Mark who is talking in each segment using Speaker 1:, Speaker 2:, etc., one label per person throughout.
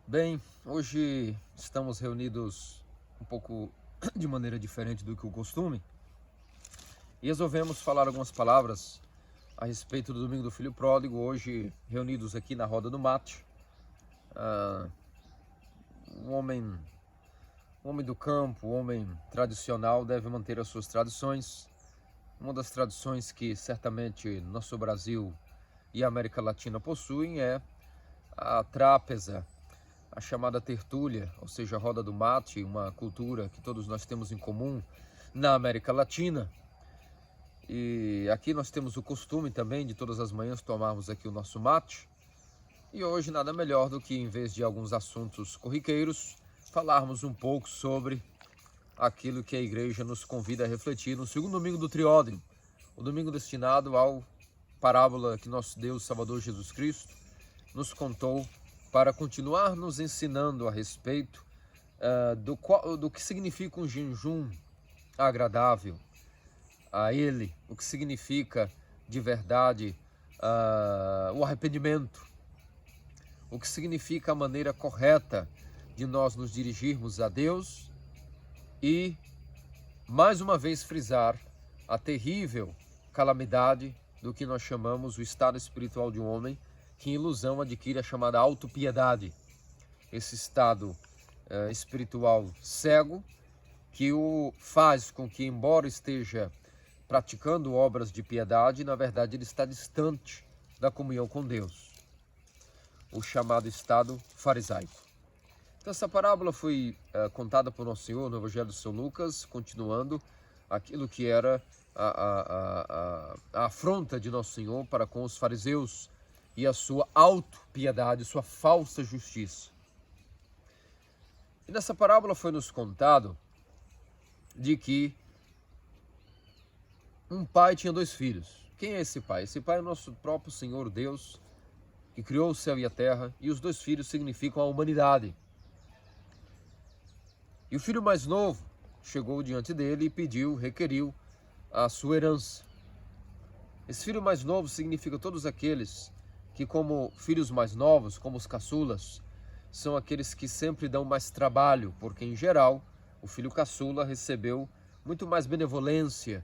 Speaker 1: Bem, hoje estamos reunidos um pouco de maneira diferente do que o costume e resolvemos falar algumas palavras a respeito do Domingo do Filho Pródigo, hoje reunidos aqui na roda do mate. O homem do campo, o homem tradicional deve manter as suas tradições. Uma das tradições que certamente nosso Brasil e a América Latina possuem é a trápeza, a chamada tertúlia, ou seja, a roda do mate, uma cultura que todos nós temos em comum na América Latina. E aqui nós temos o costume também de todas as manhãs tomarmos aqui o nosso mate. E hoje nada melhor do que, em vez de alguns assuntos corriqueiros, falarmos um pouco sobre aquilo que a igreja nos convida a refletir no segundo domingo do Triódio, o domingo destinado ao parábola que nosso Deus Salvador Jesus Cristo nos contou para continuar nos ensinando a respeito do que significa um jejum agradável a Ele, o que significa de verdade o arrependimento, o que significa a maneira correta de nós nos dirigirmos a Deus e, mais uma vez, frisar a terrível calamidade do que nós chamamos o estado espiritual de um homem que em ilusão adquire a chamada autopiedade. Esse estado espiritual cego que o faz com que, embora esteja praticando obras de piedade, na verdade ele está distante da comunhão com Deus. O chamado estado farisaico. Então essa parábola foi contada por Nosso Senhor no Evangelho de São Lucas, continuando aquilo que era a afronta de Nosso Senhor para com os fariseus e a sua autopiedade, sua falsa justiça. E nessa parábola foi nos contado de que um pai tinha dois filhos. Quem é esse pai? Esse pai é o nosso próprio Senhor Deus, que criou o céu e a terra, e os dois filhos significam a humanidade. E o filho mais novo chegou diante dele e requeriu a sua herança. Esse filho mais novo significa todos aqueles que, como filhos mais novos, como os caçulas, são aqueles que sempre dão mais trabalho, porque em geral o filho caçula recebeu muito mais benevolência,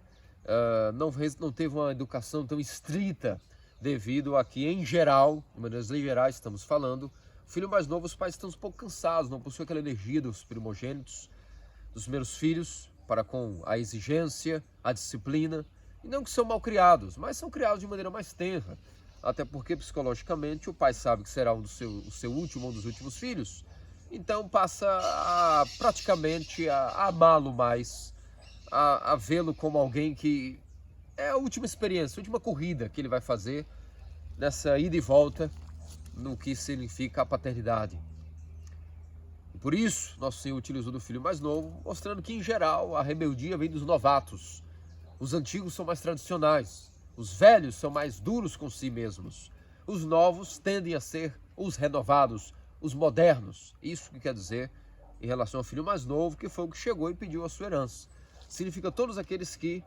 Speaker 1: não teve uma educação tão estrita, devido a que, em geral, de maneiras gerais estamos falando, o filho mais novo, os pais estão um pouco cansados, não possuem aquela energia dos primogênitos, dos primeiros filhos, para com a exigência, a disciplina, e não que são mal criados, mas são criados de maneira mais tenra, até porque psicologicamente o pai sabe que será o seu último, um dos últimos filhos, então passa praticamente a amá-lo mais, a vê-lo como alguém que é a última experiência, a última corrida que ele vai fazer nessa ida e volta no que significa a paternidade. E por isso, Nosso Senhor utilizou do filho mais novo, mostrando que, em geral, a rebeldia vem dos novatos. Os antigos são mais tradicionais, os velhos são mais duros com si mesmos. Os novos tendem a ser os renovados, os modernos. Isso que quer dizer em relação ao filho mais novo, que foi o que chegou e pediu a sua herança. Significa todos aqueles que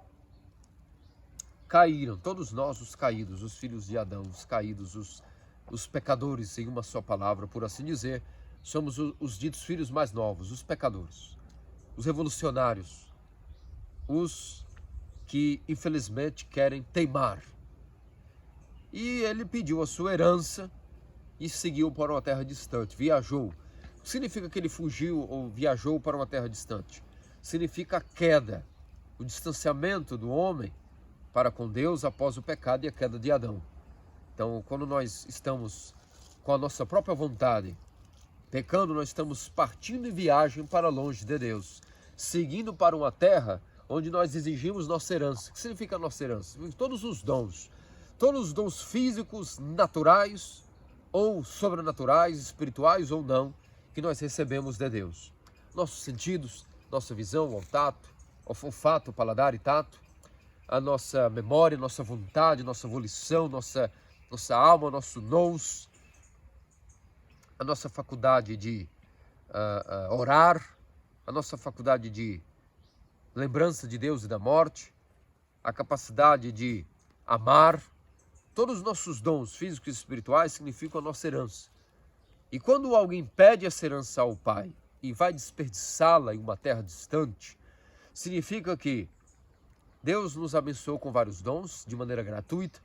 Speaker 1: caíram, todos nós os caídos, os filhos de Adão, os caídos, os pecadores, em uma só palavra, por assim dizer, somos os ditos filhos mais novos, os pecadores, os revolucionários, os que infelizmente querem teimar. E ele pediu a sua herança e seguiu para uma terra distante, viajou. O que significa que ele fugiu ou viajou para uma terra distante? Significa a queda, o distanciamento do homem para com Deus após o pecado e a queda de Adão. Então, quando nós estamos com a nossa própria vontade pecando, nós estamos partindo em viagem para longe de Deus, seguindo para uma terra onde nós exigimos nossa herança. O que significa nossa herança? Todos os dons físicos, naturais ou sobrenaturais, espirituais ou não, que nós recebemos de Deus. Nossos sentidos, nossa visão, olfato, paladar e tato, a nossa memória, nossa vontade, nossa volição, nossa alma, nosso nous, a nossa faculdade de orar, a nossa faculdade de lembrança de Deus e da morte, a capacidade de amar. Todos os nossos dons físicos e espirituais significam a nossa herança. E quando alguém pede essa herança ao pai e vai desperdiçá-la em uma terra distante, significa que Deus nos abençoou com vários dons de maneira gratuita,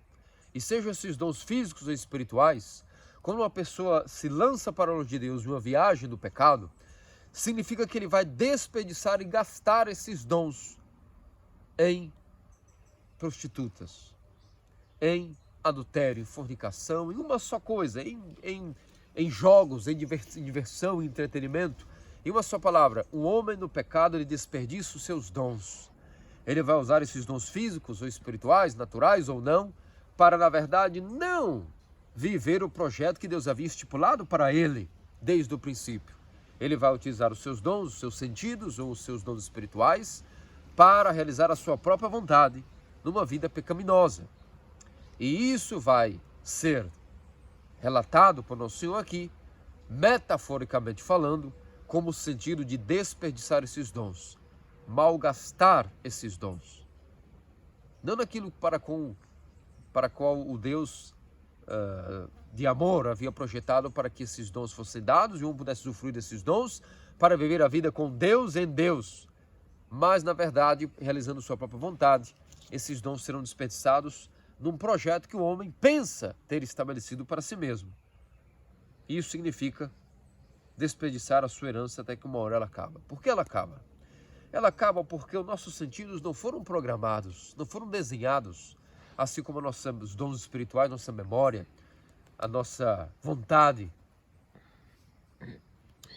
Speaker 1: e sejam esses dons físicos ou espirituais, quando uma pessoa se lança para longe de Deus em uma viagem do pecado, significa que ele vai desperdiçar e gastar esses dons em prostitutas, em adultério, em fornicação, em uma só coisa, em jogos, em diversão, em entretenimento. Em uma só palavra, o homem no pecado, ele desperdiça os seus dons. Ele vai usar esses dons físicos ou espirituais, naturais ou não, para, na verdade, não viver o projeto que Deus havia estipulado para ele desde o princípio. Ele vai utilizar os seus dons, os seus sentidos ou os seus dons espirituais para realizar a sua própria vontade numa vida pecaminosa. E isso vai ser relatado por Nosso Senhor aqui, metaforicamente falando, como o sentido de desperdiçar esses dons, malgastar esses dons. Não naquilo para qual o Deus de amor havia projetado para que esses dons fossem dados e um pudesse usufruir desses dons para viver a vida com Deus em Deus. Mas, na verdade, realizando sua própria vontade, esses dons serão desperdiçados num projeto que o homem pensa ter estabelecido para si mesmo. Isso significa desperdiçar a sua herança até que uma hora ela acaba. Por que ela acaba? Ela acaba porque os nossos sentidos não foram programados, não foram desenhados, assim como os dons espirituais, nossa memória, a nossa vontade,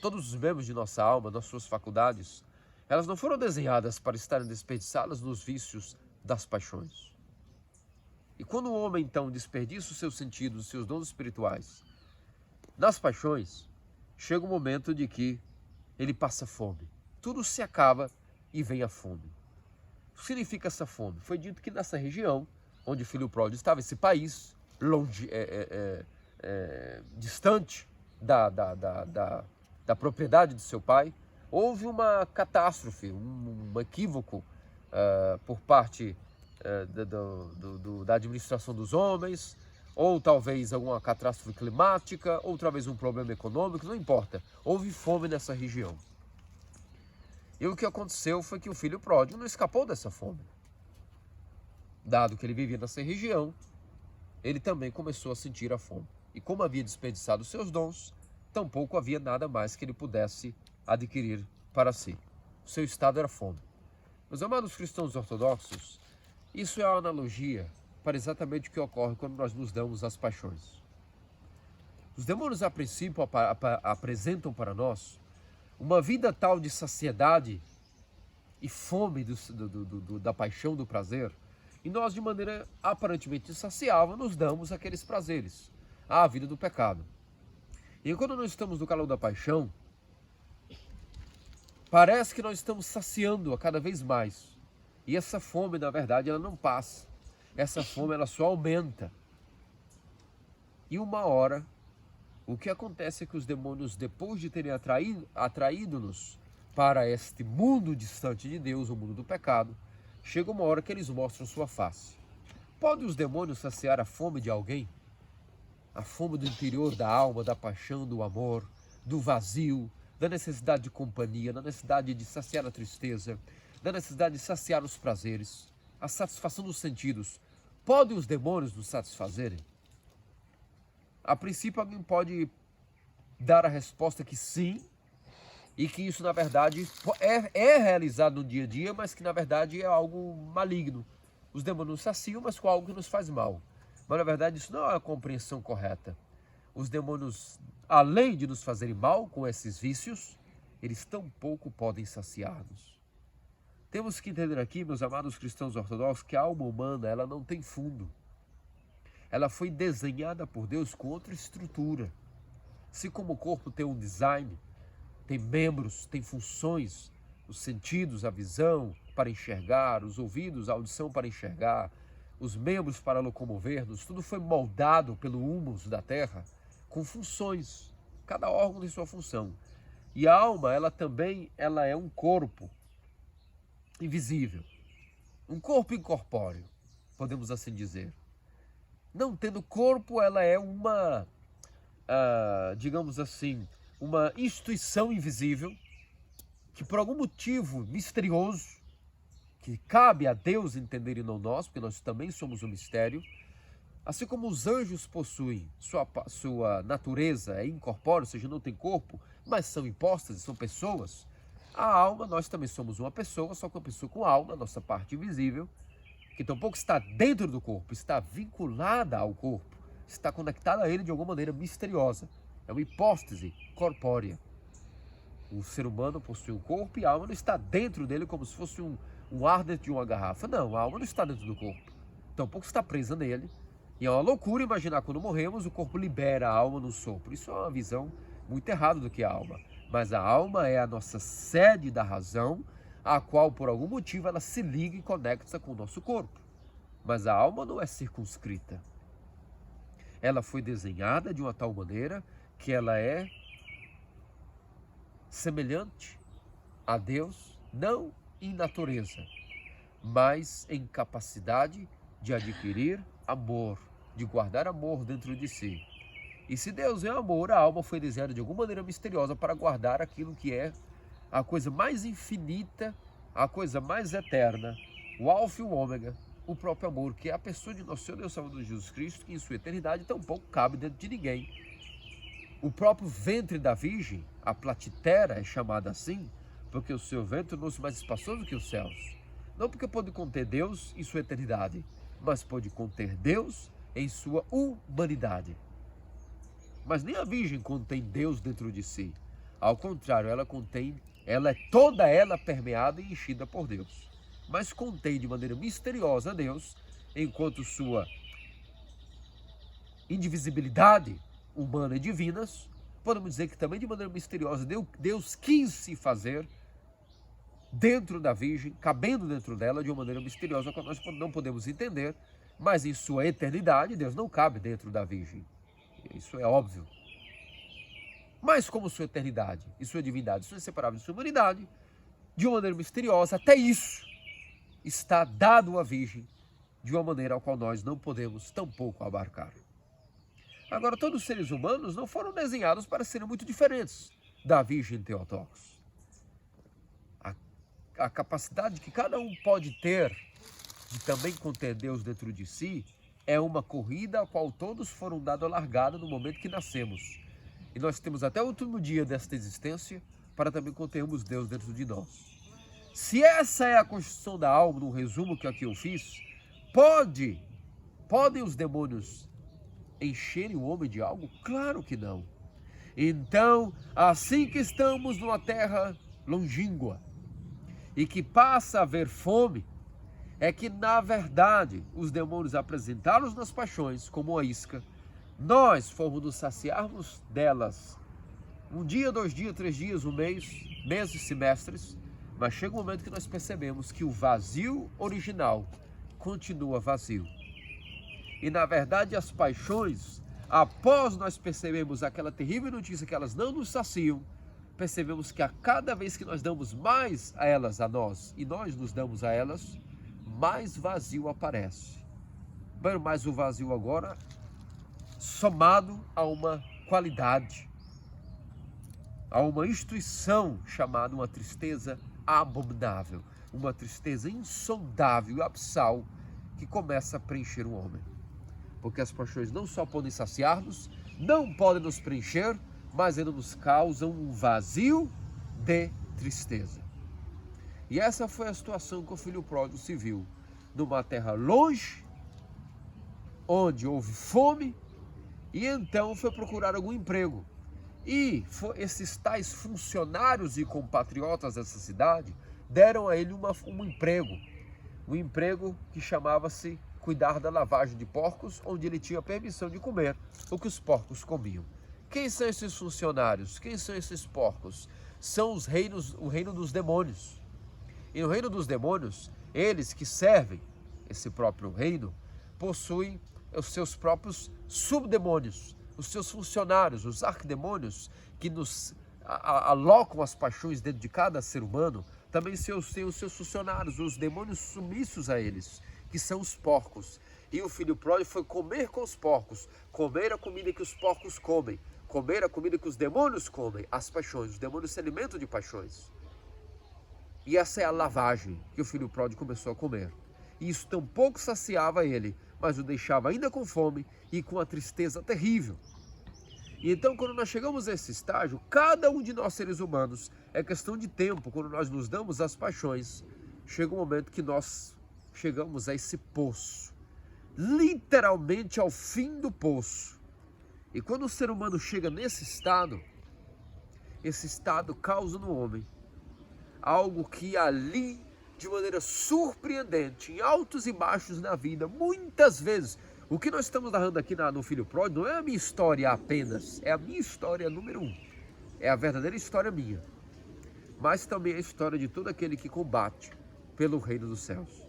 Speaker 1: todos os membros de nossa alma, das suas faculdades, elas não foram desenhadas para estarem desperdiçadas nos vícios das paixões. E quando o homem, então, desperdiça os seus sentidos, os seus dons espirituais nas paixões, chega um momento de que ele passa fome. Tudo se acaba e vem a fome. O que significa essa fome? Foi dito que nessa região, onde o filho pródigo estava, esse país, longe, distante da propriedade de seu pai, houve uma catástrofe, um equívoco por parte da administração dos homens, ou talvez alguma catástrofe climática, ou talvez um problema econômico, não importa. Houve fome nessa região. E o que aconteceu foi que o filho pródigo não escapou dessa fome. Dado que ele vivia nessa região, ele também começou a sentir a fome. E como havia desperdiçado os seus dons, tampouco havia nada mais que ele pudesse adquirir para si. O seu estado era fome. Meus amados cristãos ortodoxos, isso é uma analogia para exatamente o que ocorre quando nós nos damos às paixões. Os demônios, a princípio, apresentam para nós uma vida tal de saciedade e fome da paixão, do prazer, e nós, de maneira aparentemente insaciável, nos damos aqueles prazeres, à vida do pecado. E quando nós estamos no calor da paixão, parece que nós estamos saciando-a cada vez mais. E essa fome, na verdade, ela não passa. Essa fome, ela só aumenta. E uma hora, o que acontece é que os demônios, depois de terem atraído-nos para este mundo distante de Deus, o mundo do pecado, chega uma hora que eles mostram sua face. Podem os demônios saciar a fome de alguém? A fome do interior da alma, da paixão, do amor, do vazio, da necessidade de companhia, da necessidade de saciar a tristeza, da necessidade de saciar os prazeres, a satisfação dos sentidos. Podem os demônios nos satisfazerem? A princípio, alguém pode dar a resposta que sim, e que isso, na verdade, é realizado no dia a dia, mas que, na verdade, é algo maligno. Os demônios saciam, mas com algo que nos faz mal. Mas, na verdade, isso não é a compreensão correta. Os demônios, além de nos fazerem mal com esses vícios, eles tampouco podem saciar-nos. Temos que entender aqui, meus amados cristãos ortodoxos, que a alma humana, ela não tem fundo. Ela foi desenhada por Deus com outra estrutura. Se como o corpo tem um design, tem membros, tem funções, os sentidos, a visão para enxergar, os ouvidos, a audição para enxergar, os membros para locomover-nos, tudo foi moldado pelo humus da terra com funções. Cada órgão tem sua função. E a alma, ela também é um corpo invisível, um corpo incorpóreo, podemos assim dizer. Não tendo corpo, ela é digamos assim, uma instituição invisível que por algum motivo misterioso, que cabe a Deus entender e não nós, porque nós também somos um mistério, assim como os anjos possuem sua natureza é incorpórea, ou seja, não tem corpo, mas são hipóstases, são pessoas, a alma, nós também somos uma pessoa, só que uma pessoa com alma, nossa parte invisível, que tampouco está dentro do corpo, está vinculada ao corpo, está conectada a ele de alguma maneira misteriosa. É uma hipóstase corpórea. O ser humano possui um corpo e a alma não está dentro dele como se fosse um ar dentro de uma garrafa. Não, a alma não está dentro do corpo. Tampouco está presa nele. E é uma loucura imaginar quando morremos o corpo libera a alma no sopro. Isso é uma visão muito errada do que é a alma. Mas a alma é a nossa sede da razão, a qual por algum motivo ela se liga e conecta com o nosso corpo. Mas a alma não é circunscrita. Ela foi desenhada de uma tal maneira que ela é semelhante a Deus, não em natureza, mas em capacidade de adquirir amor, de guardar amor dentro de si. E se Deus é amor, a alma foi desenhada de alguma maneira misteriosa para guardar aquilo que é a coisa mais infinita, a coisa mais eterna, o alfa e o ômega, o próprio amor, que é a pessoa de nosso Senhor Deus Salvador Jesus Cristo, que em sua eternidade tampouco cabe dentro de ninguém. O próprio ventre da Virgem, a platitera, é chamada assim, porque o seu ventre é mais espaçoso que os céus. Não porque pode conter Deus em sua eternidade, mas pode conter Deus em sua humanidade. Mas nem a Virgem contém Deus dentro de si. Ao contrário, ela é toda ela permeada e enchida por Deus. Mas contém de maneira misteriosa Deus, enquanto sua indivisibilidade humana e divinas, podemos dizer que também de maneira misteriosa Deus quis se fazer dentro da Virgem, cabendo dentro dela de uma maneira misteriosa que nós não podemos entender, mas em sua eternidade Deus não cabe dentro da Virgem. Isso é óbvio. Mas como sua eternidade e sua divindade são inseparáveis de sua humanidade, de uma maneira misteriosa, até isso está dado à Virgem de uma maneira a qual nós não podemos tampouco abarcar. Agora, todos os seres humanos não foram desenhados para serem muito diferentes da Virgem Theotokos. A capacidade que cada um pode ter de também conter Deus dentro de si é uma corrida a qual todos foram dados a largada no momento que nascemos. E nós temos até o último dia desta existência para também contermos Deus dentro de nós. Se essa é a constituição da alma, no resumo que aqui eu fiz, podem os demônios encherem o homem de algo? Claro que não. Então, assim que estamos numa terra longínqua e que passa a haver fome, é que, na verdade, os demônios apresentaram nas paixões como uma isca. Nós fomos nos saciarmos delas. Um dia, 2 dias, 3 dias, um mês, meses, semestres, mas chega um momento que nós percebemos que o vazio original continua vazio. E, na verdade, as paixões, após nós percebermos aquela terrível notícia que elas não nos saciam, percebemos que a cada vez que nós damos mais a elas, a nós, e nós nos damos a elas, mais vazio aparece. Mas o vazio agora, somado a uma qualidade, a uma instituição chamada uma tristeza abominável, uma tristeza insondável e abissal que começa a preencher o homem. Porque as paixões não só podem saciar-nos, não podem nos preencher, mas ainda nos causam um vazio de tristeza. E essa foi a situação que o filho pródigo se viu, numa terra longe, onde houve fome, e então foi procurar algum emprego. E esses tais funcionários e compatriotas dessa cidade deram a ele um emprego que chamava-se cuidar da lavagem de porcos, onde ele tinha permissão de comer o que os porcos comiam. Quem são esses funcionários? Quem são esses porcos? São o reino dos demônios. E no reino dos demônios, eles que servem esse próprio reino, possuem os seus próprios subdemônios, os seus funcionários, os arquidemônios, que nos alocam as paixões dentro de cada ser humano, também têm os seus funcionários, os demônios submissos a eles, que são os porcos. E o filho pródigo foi comer com os porcos, comer a comida que os porcos comem, Comer a comida que os demônios comem, as paixões. Os demônios se alimentam de paixões. E essa é a lavagem que o filho pródigo começou a comer. E isso tampouco saciava ele, mas o deixava ainda com fome e com a tristeza terrível. E então, quando nós chegamos a esse estágio, cada um de nós seres humanos, é questão de tempo, quando nós nos damos às paixões, chega um momento que nós chegamos a esse poço, literalmente ao fim do poço. E quando o ser humano chega nesse estado, esse estado causa no homem algo que ali, de maneira surpreendente, em altos e baixos na vida, muitas vezes, o que nós estamos narrando aqui no Filho Pródigo não é a minha história apenas, é a minha história número 1, é a verdadeira história minha, mas também a história de todo aquele que combate pelo reino dos céus.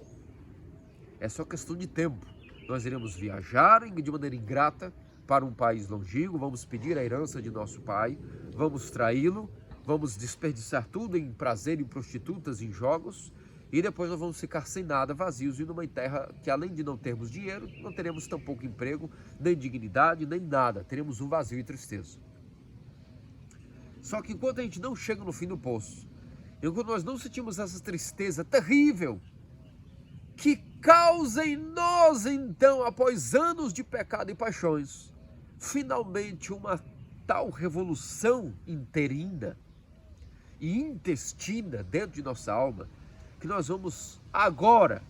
Speaker 1: É só questão de tempo, nós iremos viajar de maneira ingrata para um país longínquo, vamos pedir a herança de nosso pai, vamos traí-lo, vamos desperdiçar tudo em prazer, em prostitutas, em jogos, e depois nós vamos ficar sem nada, vazios, e numa terra que, além de não termos dinheiro, não teremos tampouco emprego, nem dignidade, nem nada. Teremos um vazio e tristeza. Só que enquanto a gente não chega no fim do poço, enquanto nós não sentimos essa tristeza terrível, que causa em nós, então, após anos de pecado e paixões, finalmente uma tal revolução interina e intestina dentro de nossa alma, que nós vamos agora,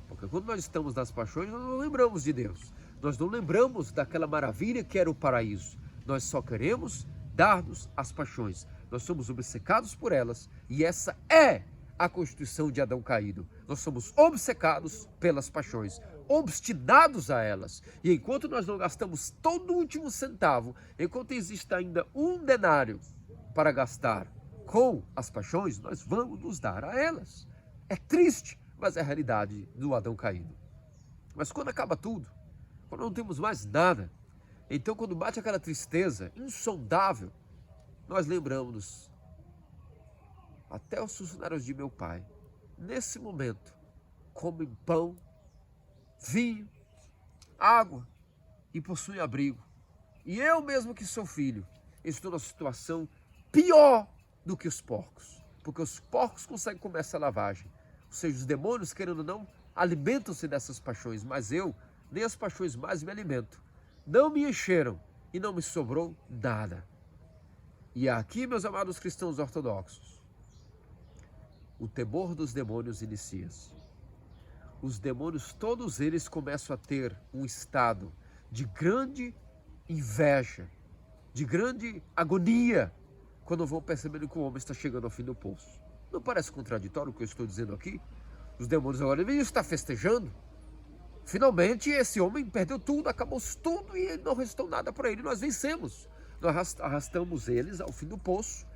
Speaker 1: porque quando nós estamos nas paixões, nós não lembramos de Deus, nós não lembramos daquela maravilha que era o paraíso, nós só queremos dar-nos as paixões, nós somos obcecados por elas, e essa é a constituição de Adão caído. Nós somos obcecados pelas paixões, obstinados a elas, e enquanto nós não gastamos todo o último centavo, enquanto existe ainda um denário para gastar com as paixões, nós vamos nos dar a elas. É triste, mas é a realidade do Adão caído. Mas quando acaba tudo, quando não temos mais nada, então quando bate aquela tristeza insondável, nós lembramos-nos, até os funcionários de meu pai, nesse momento, comem pão, vinho, água e possuem abrigo. E eu mesmo que sou filho, estou numa situação pior do que os porcos, porque os porcos conseguem comer essa lavagem, ou seja, os demônios, querendo ou não, alimentam-se dessas paixões, mas eu, nem as paixões mais me alimento, não me encheram e não me sobrou nada. E aqui, meus amados cristãos ortodoxos, o temor dos demônios inicia-se. Os demônios, todos eles começam a ter um estado de grande inveja, de grande agonia, quando vão percebendo que o homem está chegando ao fim do poço. Não parece contraditório o que eu estou dizendo aqui? Os demônios agora deveriam estar festejando. Finalmente esse homem perdeu tudo, acabou tudo e não restou nada para ele. Nós vencemos. Nós arrastamos eles ao fim do poço.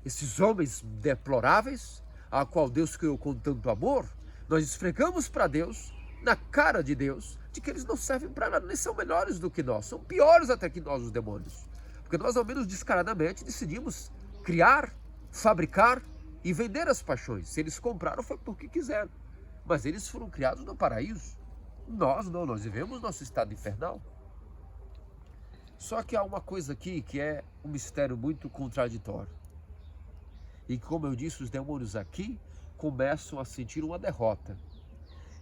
Speaker 1: Esses homens deploráveis, a qual Deus criou com tanto amor, nós esfregamos para Deus, na cara de Deus, de que eles não servem para nada, nem são melhores do que nós. São piores até que nós, os demônios. Porque nós, ao menos descaradamente, decidimos criar, fabricar e vender as paixões. Se eles compraram foi porque quiseram, mas eles foram criados no paraíso. Nós não, nós vivemos nosso estado infernal. Só que há uma coisa aqui que é um mistério muito contraditório. E como eu disse, os demônios aqui começam a sentir uma derrota.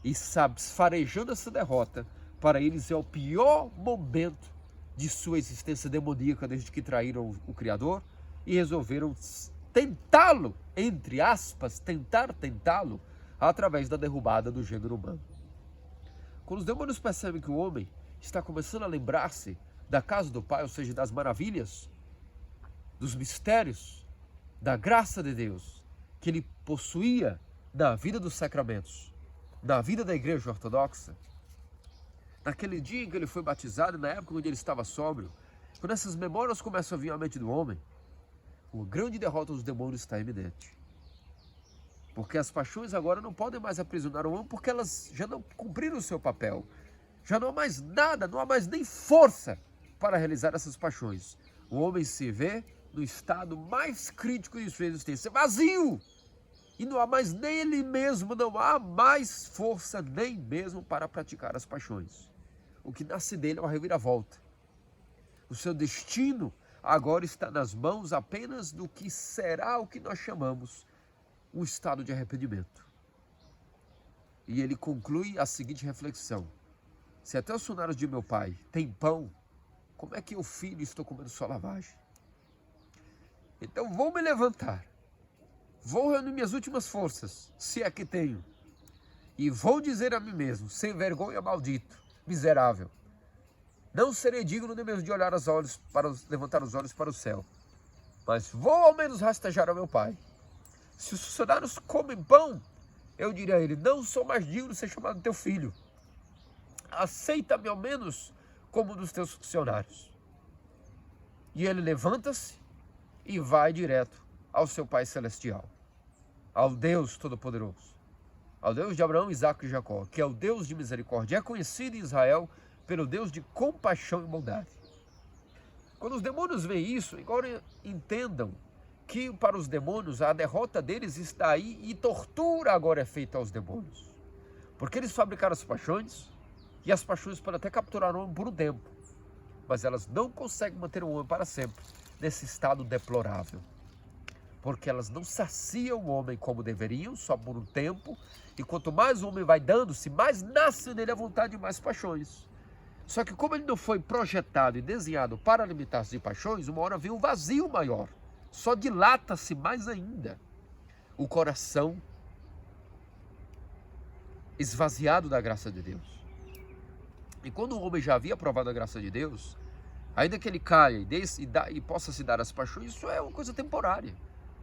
Speaker 1: E farejando essa derrota, para eles é o pior momento de sua existência demoníaca desde que traíram o Criador e resolveram tentá-lo, entre aspas, tentá-lo, através da derrubada do gênero humano. Quando os demônios percebem que o homem está começando a lembrar-se da casa do Pai, ou seja, das maravilhas, dos mistérios, da graça de Deus, que ele possuía na vida dos sacramentos, na vida da igreja ortodoxa, naquele dia em que ele foi batizado, na época onde ele estava sóbrio, quando essas memórias começam a vir à mente do homem, uma grande derrota dos demônios está iminente. Porque as paixões agora não podem mais aprisionar o homem, porque elas já não cumpriram o seu papel. Já não há mais nada, não há mais nem força para realizar essas paixões. O homem se vê no estado mais crítico de sua existência, vazio. E não há mais nele mesmo, não há mais força nem mesmo para praticar as paixões. O que nasce dele é uma reviravolta. O seu destino agora está nas mãos apenas do que será o que nós chamamos um estado de arrependimento. E ele conclui a seguinte reflexão: se até os funcionários de meu pai têm pão, como é que eu, filho, estou comendo só lavagem? Então vou me levantar, vou reunir minhas últimas forças, se é que tenho, e vou dizer a mim mesmo, sem vergonha, maldito, miserável, não serei digno nem mesmo de olhar os olhos levantar os olhos para o céu, mas vou ao menos rastejar ao meu pai. Se os funcionários comem pão, eu direi a ele: não sou mais digno de ser chamado teu filho. Aceita-me ao menos como um dos teus funcionários. E ele levanta-se e vai direto ao seu Pai Celestial, ao Deus Todo-Poderoso, ao Deus de Abraão, Isaque e Jacó, que é o Deus de misericórdia, é conhecido em Israel pelo Deus de compaixão e bondade. Quando os demônios veem isso, agora entendam que para os demônios a derrota deles está aí e tortura agora é feita aos demônios. Porque eles fabricaram as paixões, e as paixões podem até capturar o homem por um tempo, mas elas não conseguem manter o homem para sempre nesse estado deplorável. Porque elas não saciam o homem como deveriam, só por um tempo, e quanto mais o homem vai dando-se, mais nasce nele a vontade de mais paixões. Só que como ele não foi projetado e desenhado para alimentar-se de paixões, uma hora vem um vazio maior, só dilata-se mais ainda o coração esvaziado da graça de Deus. E quando o homem já havia provado a graça de Deus, ainda que ele caia e possa se dar as paixões, isso é uma coisa temporária.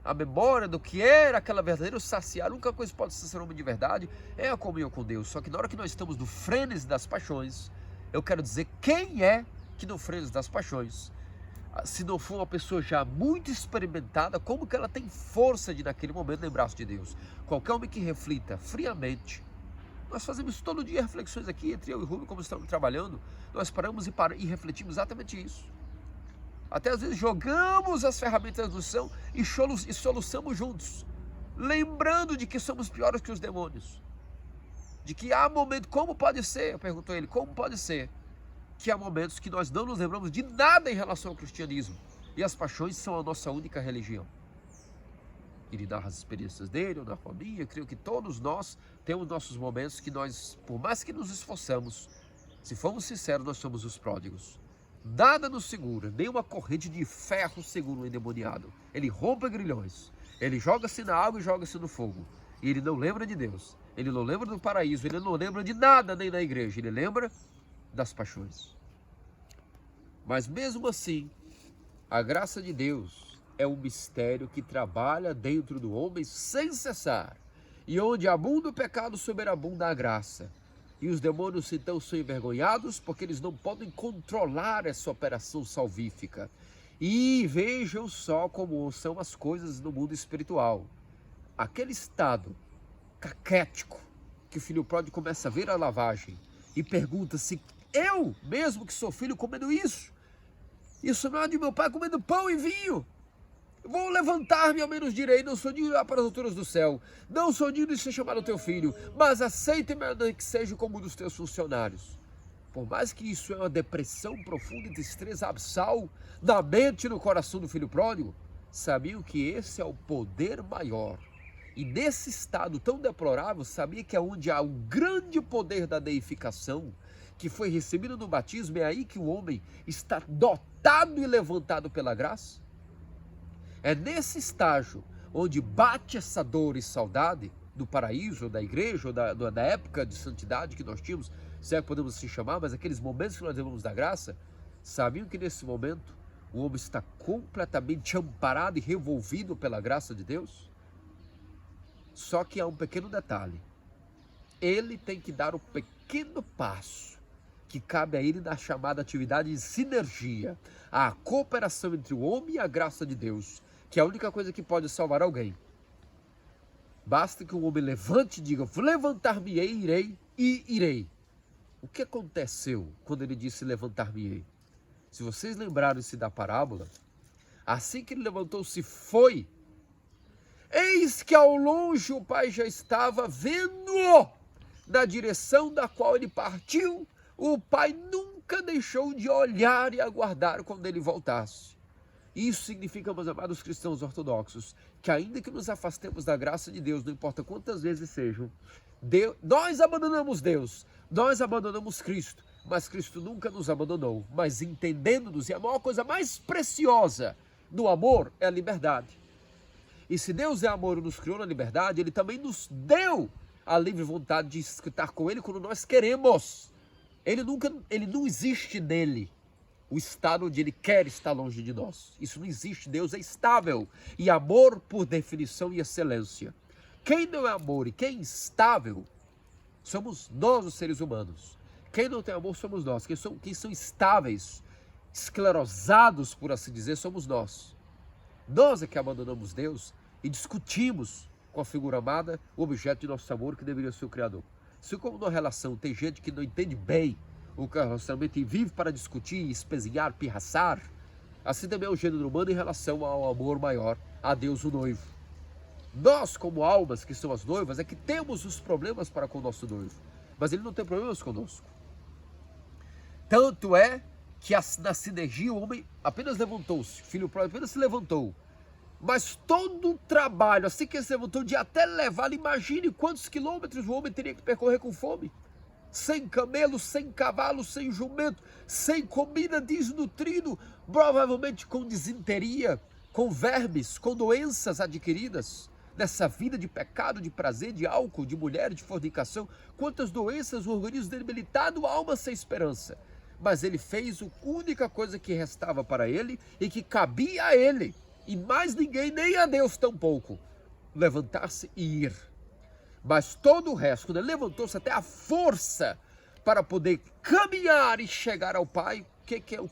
Speaker 1: A memória do que era aquela verdadeira saciar, a única coisa que pode ser homem de verdade é a comunhão com Deus. Só que na hora que nós estamos no frênese das paixões, eu quero dizer, quem é que no frênese das paixões, se não for uma pessoa já muito experimentada, como que ela tem força de naquele momento lembrar-se de Deus? Qualquer homem que reflita friamente. Nós fazemos todo dia reflexões aqui, entre eu e Rubem, como estamos trabalhando, nós paramos e refletimos exatamente isso. Até às vezes jogamos as ferramentas do chão e soluçamos juntos, lembrando de que somos piores que os demônios. De que há momentos, como pode ser, perguntou ele, como pode ser que há momentos que nós não nos lembramos de nada em relação ao cristianismo, e as paixões são a nossa única religião. Ele narra as experiências dele, eu narro a minha. Creio que todos nós temos nossos momentos que nós, por mais que nos esforçamos, se formos sinceros, nós somos os pródigos. Nada nos segura, nem uma corrente de ferro segura o endemoniado. Ele rompe grilhões, ele joga-se na água e joga-se no fogo. E ele não lembra de Deus, ele não lembra do paraíso, ele não lembra de nada nem da igreja, ele lembra das paixões. Mas mesmo assim, a graça de Deus é um mistério que trabalha dentro do homem sem cessar. E onde abunda o pecado, sobreabunda a graça. E os demônios então são envergonhados porque eles não podem controlar essa operação salvífica. E vejam só como são as coisas no mundo espiritual. Aquele estado caquético que o filho pródigo começa a ver a lavagem e pergunta-se: eu mesmo que sou filho comendo isso? Isso não é de meu pai comendo pão e vinho? Vou levantar-me, ao menos direi, não sou digno de ir para as alturas do céu, não sou digno de ser chamado teu filho, mas aceite-me que seja como um dos teus funcionários. Por mais que isso é uma depressão profunda e tristeza abissal na mente e no coração do filho pródigo, sabiam que esse é o poder maior. E nesse estado tão deplorável, sabia que é onde há um grande poder da deificação, que foi recebido no batismo, é aí que o homem está dotado e levantado pela graça? É nesse estágio onde bate essa dor e saudade do paraíso, da igreja, ou da época de santidade que nós tínhamos, se é que podemos se chamar, mas aqueles momentos que nós levamos da graça, sabiam que nesse momento o homem está completamente amparado e revolvido pela graça de Deus? Só que há um pequeno detalhe. Ele tem que dar o pequeno passo que cabe a ele na chamada atividade de sinergia, a cooperação entre o homem e a graça de Deus, que é a única coisa que pode salvar alguém. Basta que o homem levante e diga: levantar-me-ei, irei e irei. O que aconteceu quando ele disse levantar-me-ei? Se vocês lembrarem-se da parábola, assim que ele levantou-se foi, eis que ao longe o pai já estava vendo-o na direção da qual ele partiu. O pai nunca deixou de olhar e aguardar quando ele voltasse. Isso significa, meus amados cristãos ortodoxos, que ainda que nos afastemos da graça de Deus, não importa quantas vezes sejam, nós abandonamos Deus, nós abandonamos Cristo, mas Cristo nunca nos abandonou. Mas entendendo-nos, e a maior coisa mais preciosa do amor é a liberdade. E se Deus é amor e nos criou na liberdade, Ele também nos deu a livre vontade de estar com Ele quando nós queremos. Ele não existe nele o estado onde Ele quer estar longe de nós. Isso não existe. Deus é estável. E amor, por definição e excelência. Quem não é amor e quem é instável, somos nós, os seres humanos. Quem não tem amor, somos nós. Quem são estáveis, esclerosados, por assim dizer, somos nós. Nós é que abandonamos Deus e discutimos com a figura amada o objeto de nosso amor, que deveria ser o Criador. Se como numa relação tem gente que não entende bem o relacionamento e vive para discutir, espezinhar, pirraçar, assim também é o gênero humano em relação ao amor maior, a Deus o noivo. Nós, como almas que são as noivas, é que temos os problemas para com o nosso noivo, mas ele não tem problemas conosco. Tanto é que na sinergia o homem apenas levantou-se, o filho pródigo apenas se levantou, mas todo o trabalho, assim que ele se levantou, de até levá-lo, imagine quantos quilômetros o homem teria que percorrer com fome, sem camelo, sem cavalo, sem jumento, sem comida, desnutrido, provavelmente com disenteria, com vermes, com doenças adquiridas, nessa vida de pecado, de prazer, de álcool, de mulher, de fornicação. Quantas doenças, o organismo debilitado, a alma sem esperança. Mas ele fez a única coisa que restava para ele e que cabia a ele, e mais ninguém, nem a Deus tampouco, levantar-se e ir. Mas todo o resto, quando ele levantou-se, até a força para poder caminhar e chegar ao Pai,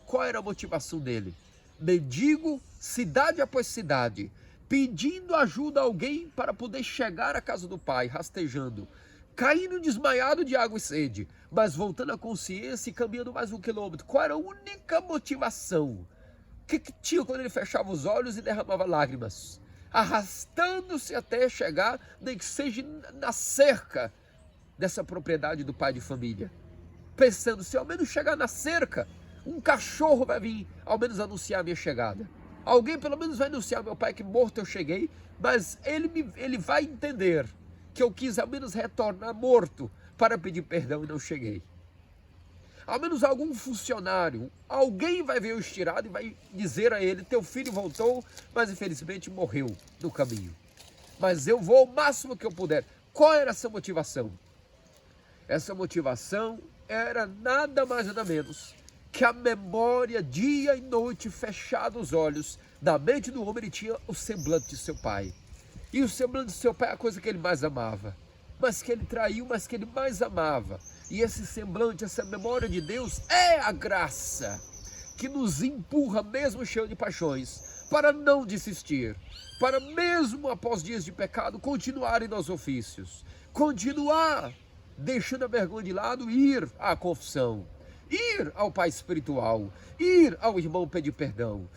Speaker 1: qual era a motivação dele? Mendigo, cidade após cidade, pedindo ajuda a alguém para poder chegar à casa do Pai, rastejando, caindo desmaiado de água e sede, mas voltando à consciência e caminhando mais 1 quilômetro. Qual era a única motivação? O que tinha quando ele fechava os olhos e derramava lágrimas? Arrastando-se até chegar, nem que seja na cerca dessa propriedade do pai de família. Pensando, se ao menos chegar na cerca, um cachorro vai vir ao menos anunciar a minha chegada. Alguém pelo menos vai anunciar, meu pai, que morto eu cheguei, mas ele vai entender que eu quis ao menos retornar morto para pedir perdão e não cheguei. Ao menos algum funcionário, alguém vai ver eu estirado e vai dizer a ele, teu filho voltou, mas infelizmente morreu no caminho. Mas eu vou o máximo que eu puder. Qual era essa motivação? Essa motivação era nada mais nada menos que a memória, dia e noite, fechados os olhos, na mente do homem ele tinha o semblante de seu pai. E o semblante de seu pai é a coisa que ele mais amava, mas que ele traiu, mas que ele mais amava. E esse semblante, essa memória de Deus é a graça que nos empurra, mesmo cheio de paixões, para não desistir, para mesmo após dias de pecado, continuar em nossos ofícios, continuar deixando a vergonha de lado e ir à confissão, ir ao pai espiritual, ir ao irmão pedir perdão,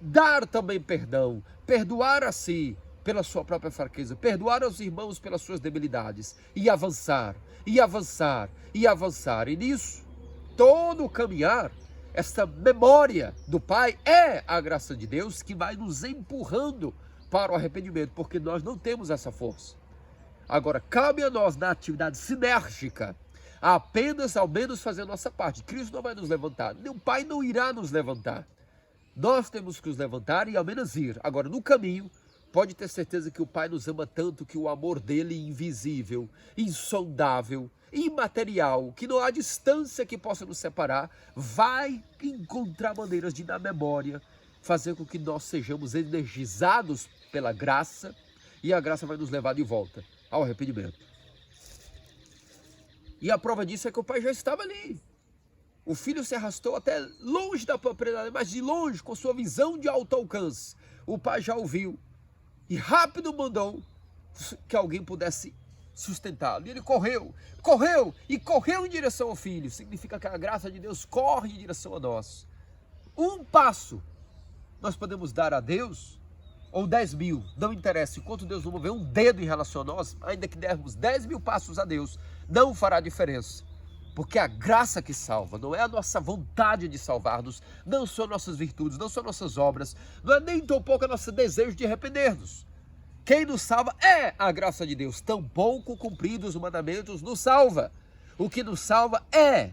Speaker 1: dar também perdão, perdoar a si pela sua própria fraqueza, perdoar aos irmãos pelas suas debilidades e avançar, e avançar, e avançar. E nisso, todo o caminhar, esta memória do Pai é a graça de Deus que vai nos empurrando para o arrependimento, porque nós não temos essa força. Agora, cabe a nós, na atividade sinérgica, apenas ao menos fazer a nossa parte. Cristo não vai nos levantar, o Pai não irá nos levantar. Nós temos que nos levantar e ao menos ir. Agora, no caminho, pode ter certeza que o Pai nos ama tanto que o amor dele invisível, insondável, imaterial, que não há distância que possa nos separar, vai encontrar maneiras de, na memória, fazer com que nós sejamos energizados pela graça, e a graça vai nos levar de volta ao arrependimento. E a prova disso é que o pai já estava ali. O filho se arrastou até longe da propriedade, mas de longe, com sua visão de alto alcance. O pai já ouviu e rápido mandou que alguém pudesse sustentá-lo. E ele correu em direção ao filho. Significa que a graça de Deus corre em direção a nós. Um passo nós podemos dar a Deus, ou 10.000, não interessa. Enquanto Deus não mover um dedo em relação a nós, ainda que dermos 10.000 passos a Deus, não fará diferença. Porque a graça que salva, não é a nossa vontade de salvar-nos, não são nossas virtudes, não são nossas obras, não é nem tão pouco o nosso desejo de arrepender-nos. Quem nos salva é a graça de Deus, tampouco cumpridos os mandamentos nos salva. O que nos salva é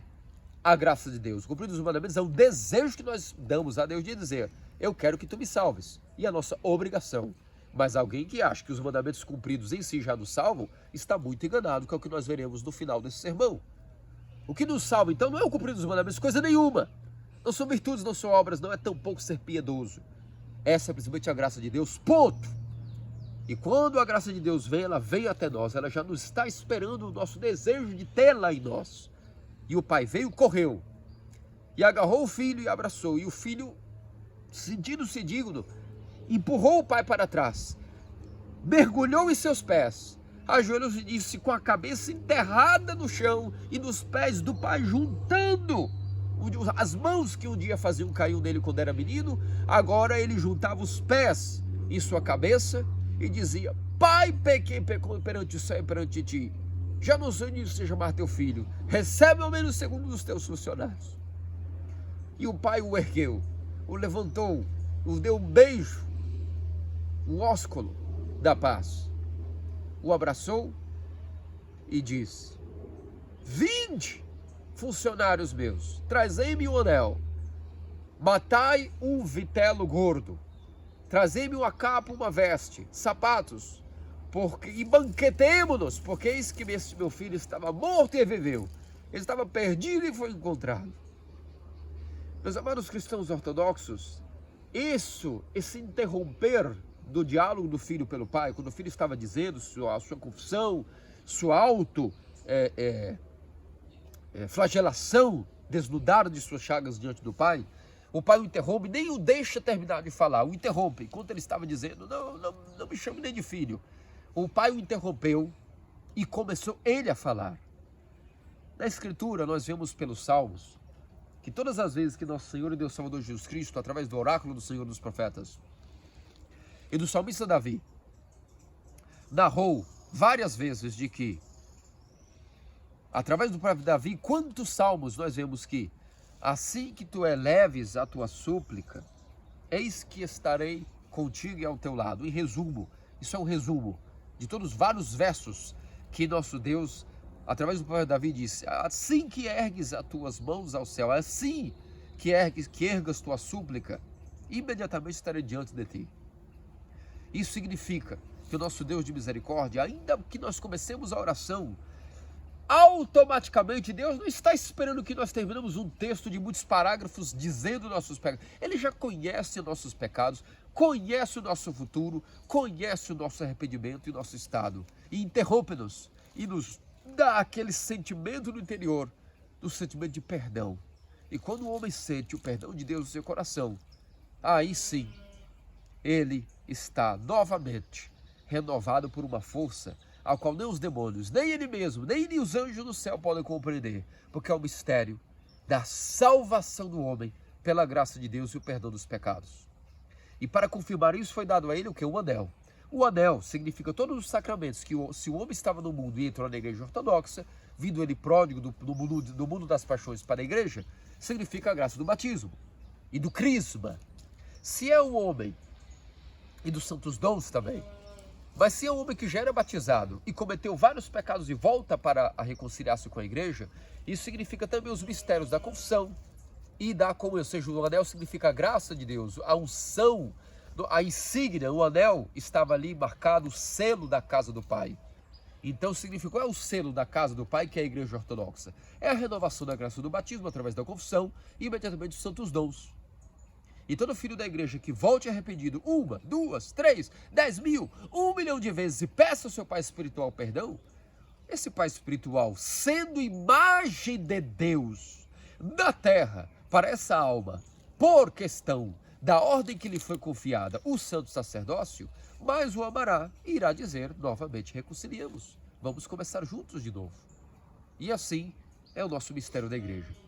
Speaker 1: a graça de Deus. Cumpridos os mandamentos é um desejo que nós damos a Deus de dizer, eu quero que tu me salves, e a nossa obrigação. Mas alguém que acha que os mandamentos cumpridos em si já nos salvam, está muito enganado, que é o que nós veremos no final desse sermão. O que nos salva, então, não é o cumprir dos mandamentos, coisa nenhuma. Não são virtudes, não são obras, não é tampouco ser piedoso. Essa é principalmente a graça de Deus, ponto. E quando a graça de Deus vem, ela vem até nós, ela já nos está esperando o nosso desejo de tê-la em nós. E o pai veio, correu, e agarrou o filho e abraçou. E o filho, sentindo-se digno, empurrou o pai para trás, mergulhou em seus pés, ajoelhou-se e disse, com a cabeça enterrada no chão e nos pés do pai, juntando as mãos que um dia faziam cair nele quando era menino, agora ele juntava os pés em sua cabeça e dizia, pai, pequei perante o céu e perante ti, já não sou nisso de chamar teu filho, recebe ao menos segundo dos teus funcionários. E o pai o ergueu, o levantou, o deu um beijo, um ósculo da paz, o abraçou e disse, vinde, funcionários meus, trazei-me um anel, matai um vitelo gordo, trazei-me uma capa, uma veste, sapatos, e banquetemo-nos, porque eis que esse meu filho estava morto e reviveu, ele estava perdido e foi encontrado. Meus amados cristãos ortodoxos, esse interromper do diálogo do filho pelo pai, quando o filho estava dizendo a sua confissão, sua flagelação, desnudado de suas chagas diante do pai, o pai o interrompe, nem o deixa terminar de falar, o interrompe, enquanto ele estava dizendo, não me chame nem de filho. O pai o interrompeu e começou ele a falar. Na Escritura, nós vemos pelos Salmos, que todas as vezes que nosso Senhor e Deus Salvador Jesus Cristo, através do oráculo do Senhor dos profetas, e do salmista Davi, narrou várias vezes de que, através do próprio Davi, quantos salmos nós vemos que, assim que tu eleves a tua súplica, eis que estarei contigo e ao teu lado. Em resumo, isso é um resumo de todos os vários versos que nosso Deus, através do próprio Davi, disse, assim que ergues as tuas mãos ao céu, assim que ergas tua súplica, imediatamente estarei diante de ti. Isso significa que o nosso Deus de misericórdia, ainda que nós comecemos a oração, automaticamente Deus não está esperando que nós terminemos um texto de muitos parágrafos dizendo nossos pecados. Ele já conhece nossos pecados, conhece o nosso futuro, conhece o nosso arrependimento e nosso estado. E interrompe-nos e nos dá aquele sentimento no interior, do sentimento de perdão. E quando o homem sente o perdão de Deus no seu coração, aí sim, ele está novamente renovado por uma força ao qual nem os demônios, nem ele mesmo, nem os anjos do céu podem compreender, porque é o mistério da salvação do homem pela graça de Deus e o perdão dos pecados. E para confirmar isso foi dado a ele o que? Um anel. O anel significa todos os sacramentos que se o homem estava no mundo e entrou na igreja ortodoxa, vindo ele pródigo do mundo das paixões para a igreja, significa a graça do batismo e do crisma. Se é um homem, e dos santos dons também, mas se é um homem que já era batizado e cometeu vários pecados e volta para reconciliar-se com a igreja, isso significa também os mistérios da confissão e da comunhão. Ou seja, o anel significa a graça de Deus, a unção, a insígnia, o anel estava ali marcado, o selo da casa do Pai. Então significa, qual é o selo da casa do Pai, que é a igreja ortodoxa? É a renovação da graça do batismo através da confissão e imediatamente os santos dons. E todo filho da igreja que volte arrependido 1, 2, 3, 10 mil, 1 milhão de vezes e peça ao seu pai espiritual perdão, esse pai espiritual, sendo imagem de Deus na terra para essa alma, por questão da ordem que lhe foi confiada, o santo sacerdócio, mais o amará e irá dizer novamente, reconciliamos, vamos começar juntos de novo. E assim é o nosso mistério da igreja.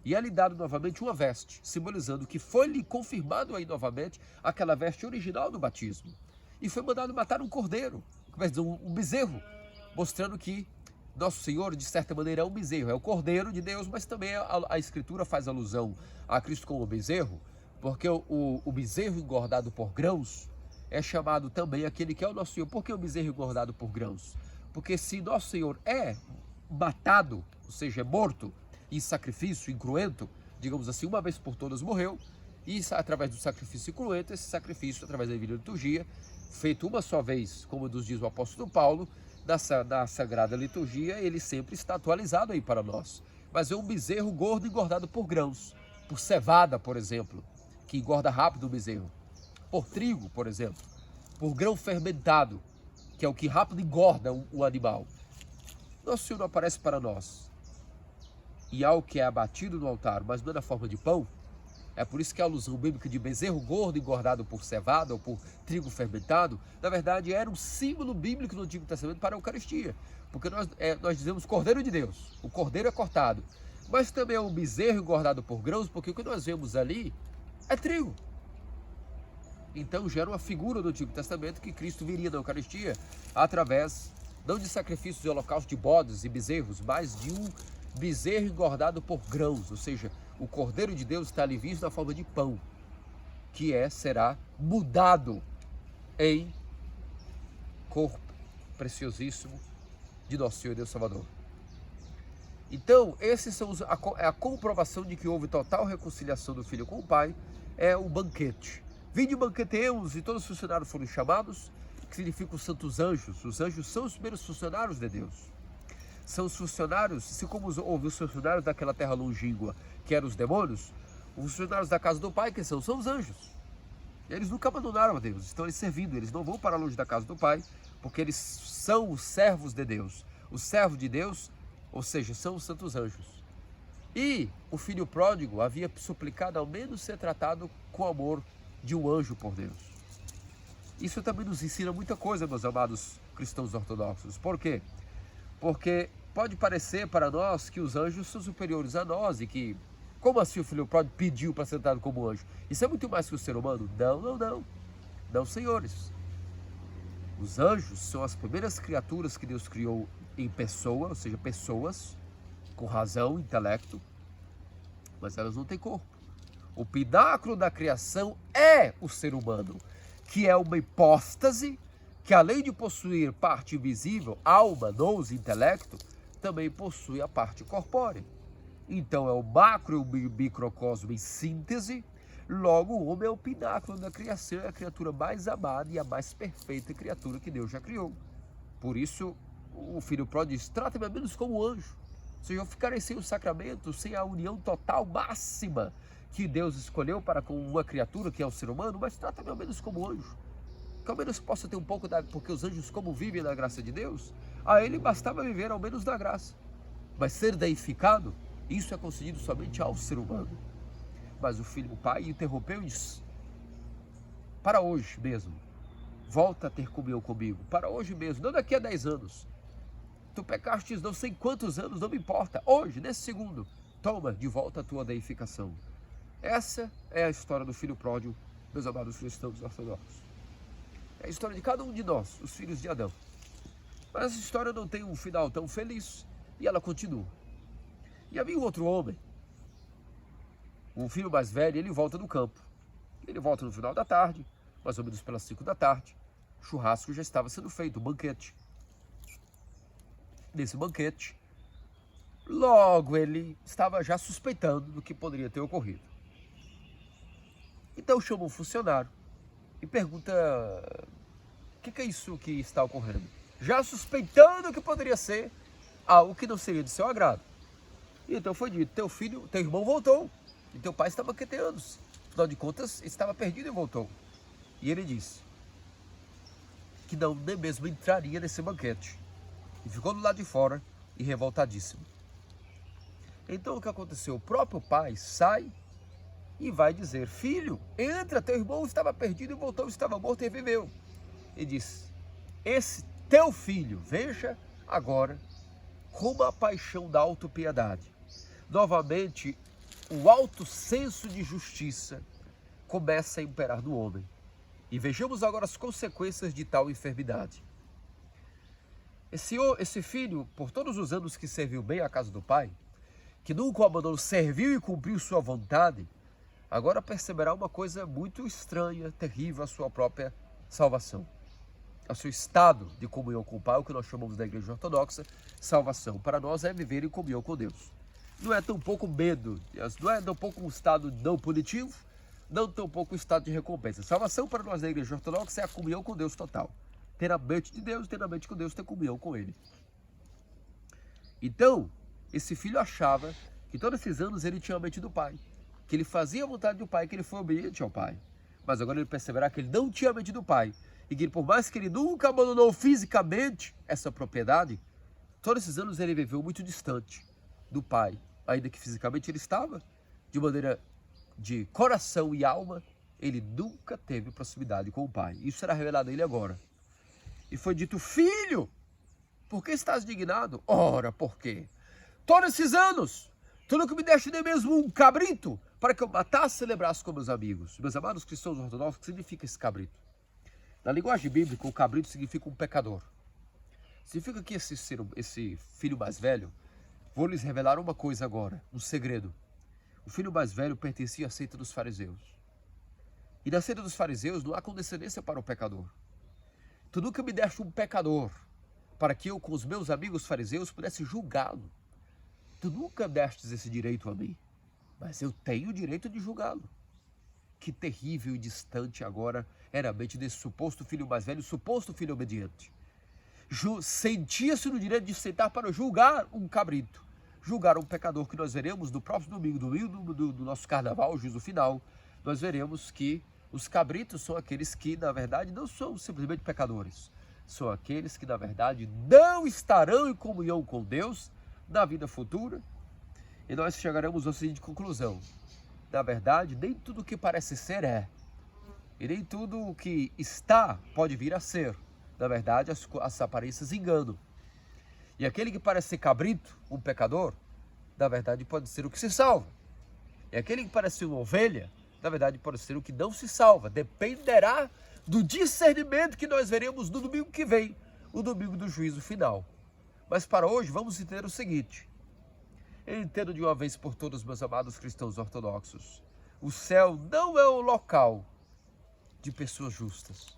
Speaker 1: E é lhe dado novamente uma veste, simbolizando que foi-lhe confirmado aí novamente aquela veste original do batismo. E foi mandado matar um cordeiro, um bezerro, mostrando que Nosso Senhor, de certa maneira, é um bezerro, é o Cordeiro de Deus, mas também a Escritura faz alusão a Cristo como bezerro, porque o bezerro engordado por grãos é chamado também aquele que é o nosso Senhor. Por que o bezerro engordado por grãos? Porque se nosso Senhor é matado, ou seja, é morto em sacrifício incruento, digamos assim, uma vez por todas morreu, e através do sacrifício incruento, esse sacrifício, através da divina liturgia, feito uma só vez, como nos diz o apóstolo Paulo, da Sagrada Liturgia, ele sempre está atualizado aí para nós. Mas é um bezerro gordo engordado por grãos, por cevada, por exemplo, que engorda rápido o bezerro, por trigo, por exemplo, por grão fermentado, que é o que rápido engorda o animal. Nosso Senhor não aparece para nós e algo que é abatido no altar, mas não é na forma de pão. É por isso que a alusão bíblica de bezerro gordo engordado por cevada ou por trigo fermentado, na verdade era um símbolo bíblico no Antigo Testamento para a Eucaristia. Porque nós dizemos Cordeiro de Deus, o cordeiro é cortado. Mas também é um bezerro engordado por grãos, porque o que nós vemos ali é trigo. Então gera uma figura do Antigo Testamento que Cristo viria na Eucaristia através, não de sacrifícios e holocaustos de bodes e bezerros, mas de um bezerro engordado por grãos, ou seja, o Cordeiro de Deus está ali visto na forma de pão, que será mudado em corpo preciosíssimo de nosso Senhor e Deus Salvador. Então, esses são a comprovação de que houve total reconciliação do Filho com o Pai, é o banquete. Vinde banqueteus, e todos os funcionários foram chamados, que significa os santos anjos. Os anjos são os primeiros funcionários de Deus. São os funcionários, se como houve os funcionários daquela terra longínqua, que eram os demônios, os funcionários da casa do Pai, que são os anjos. Eles nunca abandonaram a Deus, estão ali servindo, eles não vão para longe da casa do Pai, porque eles são os servos de Deus. Os servos de Deus, ou seja, são os santos anjos. E o filho pródigo havia suplicado ao menos ser tratado com o amor de um anjo por Deus. Isso também nos ensina muita coisa, meus amados cristãos ortodoxos. Por quê? Porque pode parecer para nós que os anjos são superiores a nós e que, como assim o filho pródigo pediu para ser tratado como anjo? Isso é muito mais que o ser humano? Não. Não, senhores. Os anjos são as primeiras criaturas que Deus criou em pessoa, ou seja, pessoas com razão, intelecto, mas elas não têm corpo. O pináculo da criação é o ser humano, que é uma hipóstase que, além de possuir parte invisível, alma, nous, intelecto, também possui a parte corpórea. Então é o macro e o microcosmo em síntese. Logo, o homem é o pináculo da criação, é a criatura mais amada e a mais perfeita criatura que Deus já criou. Por isso, o filho pródigo diz, trata-me ao menos como anjo. Ou seja, eu ficarei sem o sacramento, sem a união total, máxima, que Deus escolheu para com uma criatura que é o ser humano, mas trata-me ao menos como anjo. Que ao menos possa ter um pouco porque os anjos, como vivem na graça de Deus, a ele bastava viver ao menos da graça. Mas ser deificado, isso é concedido somente ao ser humano. Mas o pai interrompeu e disse, para hoje mesmo, volta a ter comunhão comigo, para hoje mesmo, não daqui a 10 anos. Tu pecaste não sei quantos anos, não me importa, hoje, nesse segundo, toma de volta a tua deificação. Essa é a história do filho pródigo, meus amados cristãos ortodoxos. É a história de cada um de nós, os filhos de Adão. Mas essa história não tem um final tão feliz, e ela continua. E havia um outro homem, o filho mais velho, ele volta do campo. Ele volta no final da tarde, mais ou menos pelas 5 da tarde. O churrasco já estava sendo feito, o banquete. Nesse banquete, logo ele estava já suspeitando do que poderia ter ocorrido. Então chama um funcionário e pergunta, o que é isso que está ocorrendo? Já suspeitando que poderia ser algo que não seria de seu agrado. E então foi dito, teu irmão voltou, e teu pai está banqueteando-se. Afinal de contas, estava perdido e voltou. E ele disse que não, nem mesmo entraria nesse banquete. E ficou do lado de fora e revoltadíssimo. Então o que aconteceu? O próprio pai sai e vai dizer, filho, entra, teu irmão estava perdido e voltou, estava morto e reviveu. E diz, esse teu filho, veja agora como a paixão da autopiedade. Novamente, o alto senso de justiça começa a imperar no homem. E vejamos agora as consequências de tal enfermidade. Esse filho, por todos os anos que serviu bem à casa do pai, que nunca o abandonou, serviu e cumpriu sua vontade, agora perceberá uma coisa muito estranha, terrível, a sua própria salvação. O seu estado de comunhão com o Pai, o que nós chamamos da Igreja Ortodoxa, salvação. Para nós é viver em comunhão com Deus. Não é tão pouco medo, não é tão pouco um estado não punitivo, não tão pouco um estado de recompensa. Salvação para nós da Igreja Ortodoxa é a comunhão com Deus total. Ter a mente de Deus, ter a mente com Deus, ter comunhão com Ele. Então, esse filho achava que todos esses anos ele tinha a mente do Pai, que ele fazia a vontade do Pai, que ele foi obediente ao Pai. Mas agora ele perceberá que ele não tinha a mente do Pai, e que por mais que ele nunca abandonou fisicamente essa propriedade, todos esses anos ele viveu muito distante do Pai, ainda que fisicamente ele estava, de maneira de coração e alma, ele nunca teve proximidade com o Pai. Isso será revelado a ele agora. E foi dito: filho, por que estás indignado? Ora, por quê? Todos esses anos, tu nunca me deste nem mesmo um cabrito para que eu matasse e celebrasse com meus amigos. Meus amados cristãos ortodoxos, o que significa esse cabrito? Na linguagem bíblica, o cabrito significa um pecador. Significa que esse filho mais velho, vou lhes revelar uma coisa agora, um segredo. O filho mais velho pertencia à seita dos fariseus. E na seita dos fariseus não há condescendência para o pecador. Tu nunca me deste um pecador para que eu, com os meus amigos fariseus, pudesse julgá-lo. Tu nunca destes esse direito a mim, mas eu tenho o direito de julgá-lo. Que terrível e distante agora era a mente desse suposto filho mais velho, suposto filho obediente. Sentia-se no direito de sentar para julgar um cabrito, julgar um pecador, que nós veremos no próximo domingo do nosso carnaval, o juízo final. Nós veremos que os cabritos são aqueles que, na verdade, não são simplesmente pecadores. São aqueles que, na verdade, não estarão em comunhão com Deus na vida futura. E nós chegaremos à seguinte conclusão: na verdade, nem tudo o que parece ser é. E nem tudo o que está pode vir a ser. Na verdade, as aparências enganam. E aquele que parece ser cabrito, um pecador, na verdade pode ser o que se salva. E aquele que parece ser uma ovelha, na verdade pode ser o que não se salva. Dependerá do discernimento que nós veremos no domingo que vem, o domingo do juízo final. Mas para hoje vamos entender o seguinte: eu entendo de uma vez por todas, meus amados cristãos ortodoxos, o céu não é um local de pessoas justas.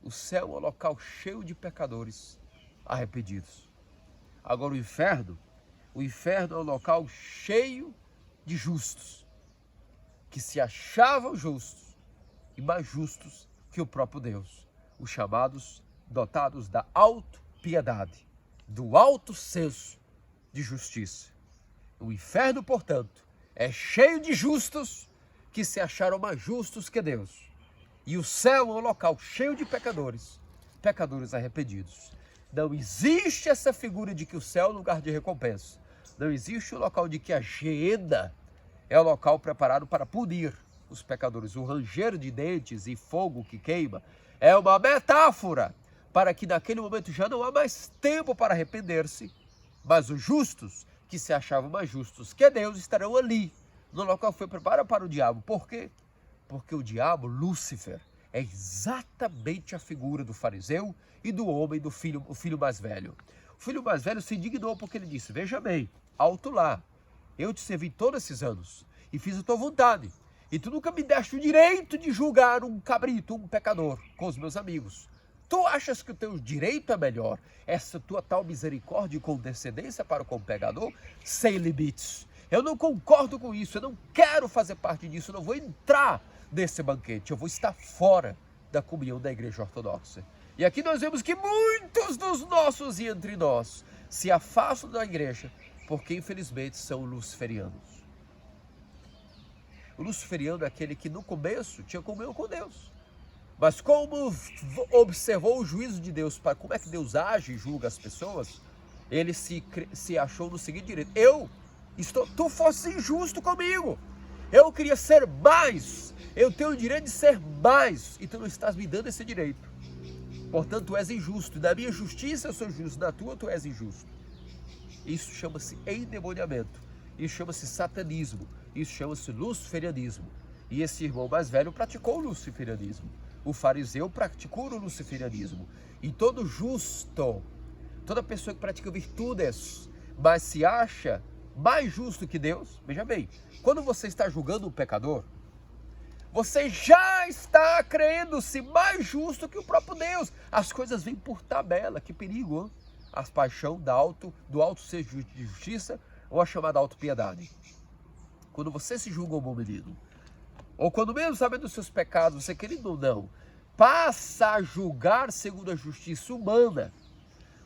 Speaker 1: O céu é um local cheio de pecadores arrependidos. Agora o inferno é um local cheio de justos, que se achavam justos e mais justos que o próprio Deus, os chamados, dotados da autopiedade, do alto senso de justiça. O inferno, portanto, é cheio de justos que se acharam mais justos que Deus. E o céu é um local cheio de pecadores, pecadores arrependidos. Não existe essa figura de que o céu é um lugar de recompensa. Não existe o local de que a geena é o local preparado para punir os pecadores. O ranger de dentes e fogo que queima é uma metáfora para que naquele momento já não há mais tempo para arrepender-se, mas os justos, que se achavam mais justos que Deus, estarão ali, no local que foi preparado para o diabo. Por quê? Porque o diabo, Lúcifer, é exatamente a figura do fariseu e do homem, o filho mais velho. O filho mais velho se indignou porque ele disse: veja bem, alto lá, eu te servi todos esses anos e fiz a tua vontade, e tu nunca me deste o direito de julgar um cabrito, um pecador, com os meus amigos. Tu achas que o teu direito é melhor? Essa tua tal misericórdia e condescendência para com o pecador, sem limites. Eu não concordo com isso, eu não quero fazer parte disso, eu não vou entrar nesse banquete, eu vou estar fora da comunhão da Igreja Ortodoxa. E aqui nós vemos que muitos dos nossos e entre nós se afastam da igreja porque infelizmente são luciferianos. O luciferiano é aquele que no começo tinha comunhão com Deus, mas como observou o juízo de Deus, para como é que Deus age e julga as pessoas, ele se achou no seguinte direito: tu fosse injusto comigo, eu queria ser mais, eu tenho o direito de ser mais, e tu não estás me dando esse direito. Portanto, tu és injusto, da minha justiça eu sou justo, da tua tu és injusto. Isso chama-se endemoniamento, isso chama-se satanismo, isso chama-se luciferianismo. E esse irmão mais velho praticou o luciferianismo. O fariseu praticou o luciferianismo. E todo justo Toda pessoa que pratica virtudes, mas se acha mais justo que Deus, veja bem, quando você está julgando um pecador, você já está crendo-se mais justo que o próprio Deus. As coisas vêm por tabela, que perigo, hein? A paixão do alto senso de justiça ou a chamada autopiedade. Quando você se julga um bom menino, ou quando mesmo sabendo dos seus pecados, você querendo ou não, passa a julgar segundo a justiça humana,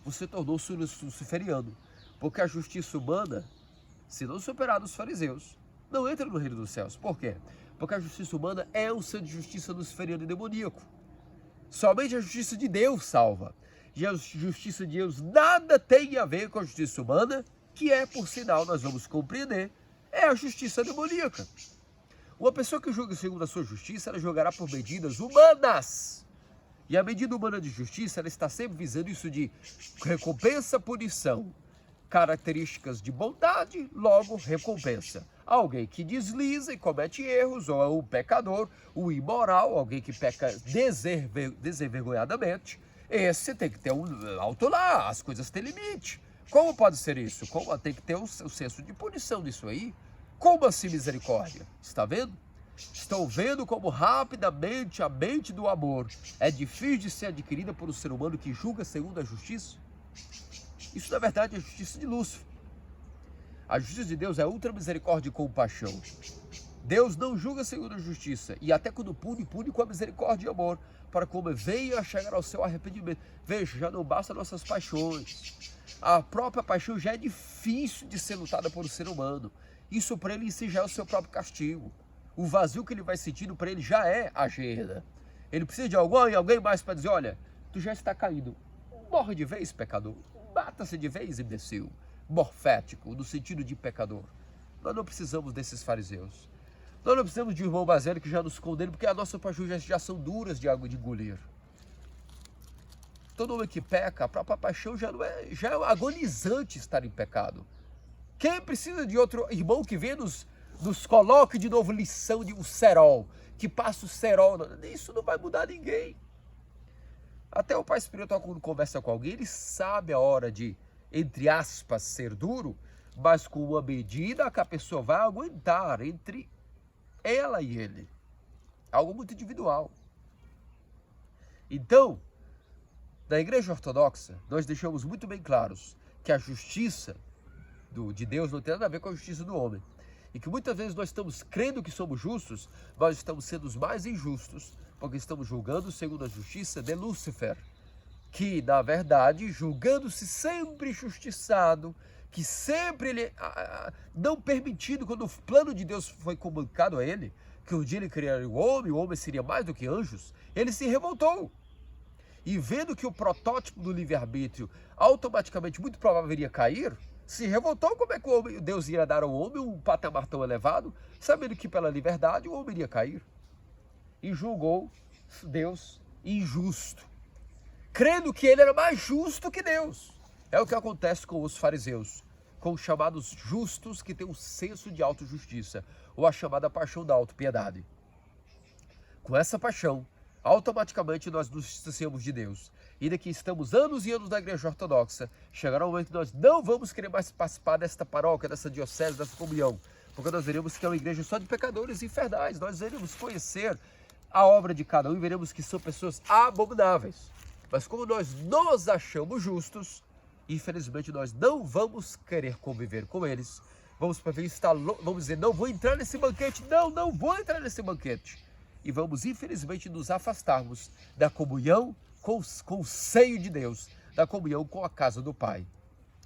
Speaker 1: você tornou-se luciferiano. Porque a justiça humana, se não superar dos fariseus, não entra no reino dos céus. Por quê? Porque a justiça humana é um ser de justiça luciferiano e demoníaco. Somente a justiça de Deus salva. E a justiça de Deus nada tem a ver com a justiça humana, que é, por sinal, nós vamos compreender, é a justiça demoníaca. Uma pessoa que julga segundo a sua justiça, ela julgará por medidas humanas. E a medida humana de justiça, ela está sempre visando isso de recompensa, punição. Características de bondade, logo recompensa. Alguém que desliza e comete erros, ou é um pecador, o imoral, alguém que peca desenvergonhadamente, esse tem que ter um alto lá, as coisas têm limite. Como pode ser isso? Como tem que ter o senso de punição disso aí? Como assim misericórdia? Está vendo? Estão vendo como rapidamente a mente do amor é difícil de ser adquirida por um ser humano que julga segundo a justiça? Isso, na verdade, é a justiça de Lúcifer. A justiça de Deus é ultra misericórdia e compaixão. Deus não julga segundo a justiça, e até quando pune, pune com a misericórdia e amor, para que o homem venha a chegar ao seu arrependimento. Veja, já não basta nossas paixões. A própria paixão já é difícil de ser lutada por um ser humano. Isso para ele em si já é o seu próprio castigo. O vazio que ele vai sentindo para ele já é a Geena. Ele precisa de alguém mais para dizer, olha, tu já está caído. Morre de vez, pecador. Mata-se de vez, imbecil. Morfético, no sentido de pecador. Nós não precisamos desses fariseus. Nós não precisamos de um irmão mais velho que já nos condene, porque as nossas paixões já são duras de água de engolir. Todo homem que peca, a própria paixão já é agonizante estar em pecado. Quem precisa de outro irmão que venha nos coloque de novo lição de um cerol, que passa o cerol? Isso não vai mudar ninguém. Até o pai espiritual, quando conversa com alguém, ele sabe a hora de, entre aspas, ser duro, mas com uma medida que a pessoa vai aguentar entre ela e ele. Algo muito individual. Então, na Igreja Ortodoxa, nós deixamos muito bem claros que a justiça de Deus não tem nada a ver com a justiça do homem. E que muitas vezes nós estamos crendo que somos justos, nós estamos sendo os mais injustos, porque estamos julgando segundo a justiça de Lúcifer, que, na verdade, julgando-se sempre injustiçado, que sempre ele não permitido, quando o plano de Deus foi comunicado a ele, que um dia ele criaria o homem seria mais do que anjos, ele se revoltou. E vendo que o protótipo do livre-arbítrio automaticamente, muito provável, iria cair, se revoltou. Como é que Deus iria dar ao homem um patamar tão elevado, sabendo que pela liberdade o homem iria cair? E julgou Deus injusto, crendo que ele era mais justo que Deus. É o que acontece com os fariseus, com os chamados justos que têm um senso de autojustiça, ou a chamada paixão da autopiedade. Com essa paixão, automaticamente nós nos distanciamos de Deus. E daqui estamos anos e anos na Igreja Ortodoxa, chegará um momento que nós não vamos querer mais participar desta paróquia, dessa diocese, dessa comunhão, porque nós veremos que é uma igreja só de pecadores infernais. Nós veremos conhecer a obra de cada um e veremos que são pessoas abomináveis. Mas como nós nos achamos justos, infelizmente nós não vamos querer conviver com eles. Vamos dizer, não vou entrar nesse banquete, não vou entrar nesse banquete. E vamos, infelizmente, nos afastarmos da comunhão com o seio de Deus, da comunhão com a casa do Pai.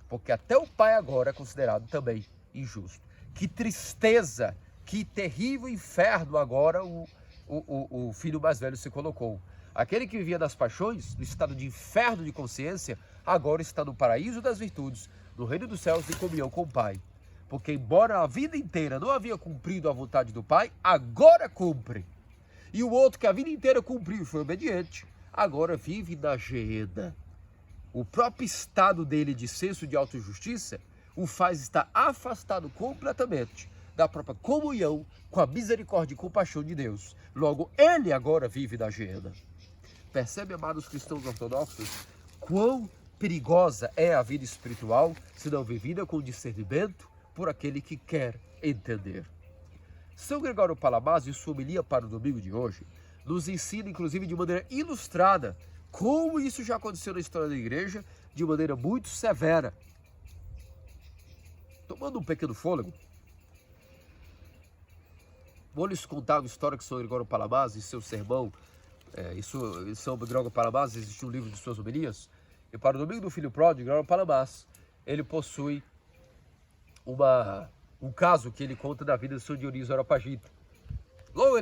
Speaker 1: Porque até o Pai agora é considerado também injusto. Que tristeza, que terrível inferno agora o filho mais velho se colocou. Aquele que vivia das paixões, no estado de inferno de consciência, agora está no paraíso das virtudes, no reino dos céus, em comunhão com o Pai. Porque embora a vida inteira não havia cumprido a vontade do Pai, agora cumpre. E o outro que a vida inteira cumpriu e foi obediente, agora vive na Geena. O próprio estado dele de senso de autojustiça o faz estar afastado completamente da própria comunhão com a misericórdia e compaixão de Deus. Logo, ele agora vive na Geena. Percebe, amados cristãos ortodoxos, quão perigosa é a vida espiritual, se não vivida com discernimento por aquele que quer entender. São Gregório Palamares, em sua homilia para o domingo de hoje, nos ensina, inclusive de maneira ilustrada, como isso já aconteceu na história da igreja, de maneira muito severa. Tomando um pequeno fôlego, vou lhes contar uma história que São Gregório Palamares, em seu sermão, em São Gregório Palamares, existe um livro de suas homilias, e para o domingo do filho pródigo, Gregório Palamares, ele possui um caso que ele conta da vida de São Dionísio Areopagita. Logo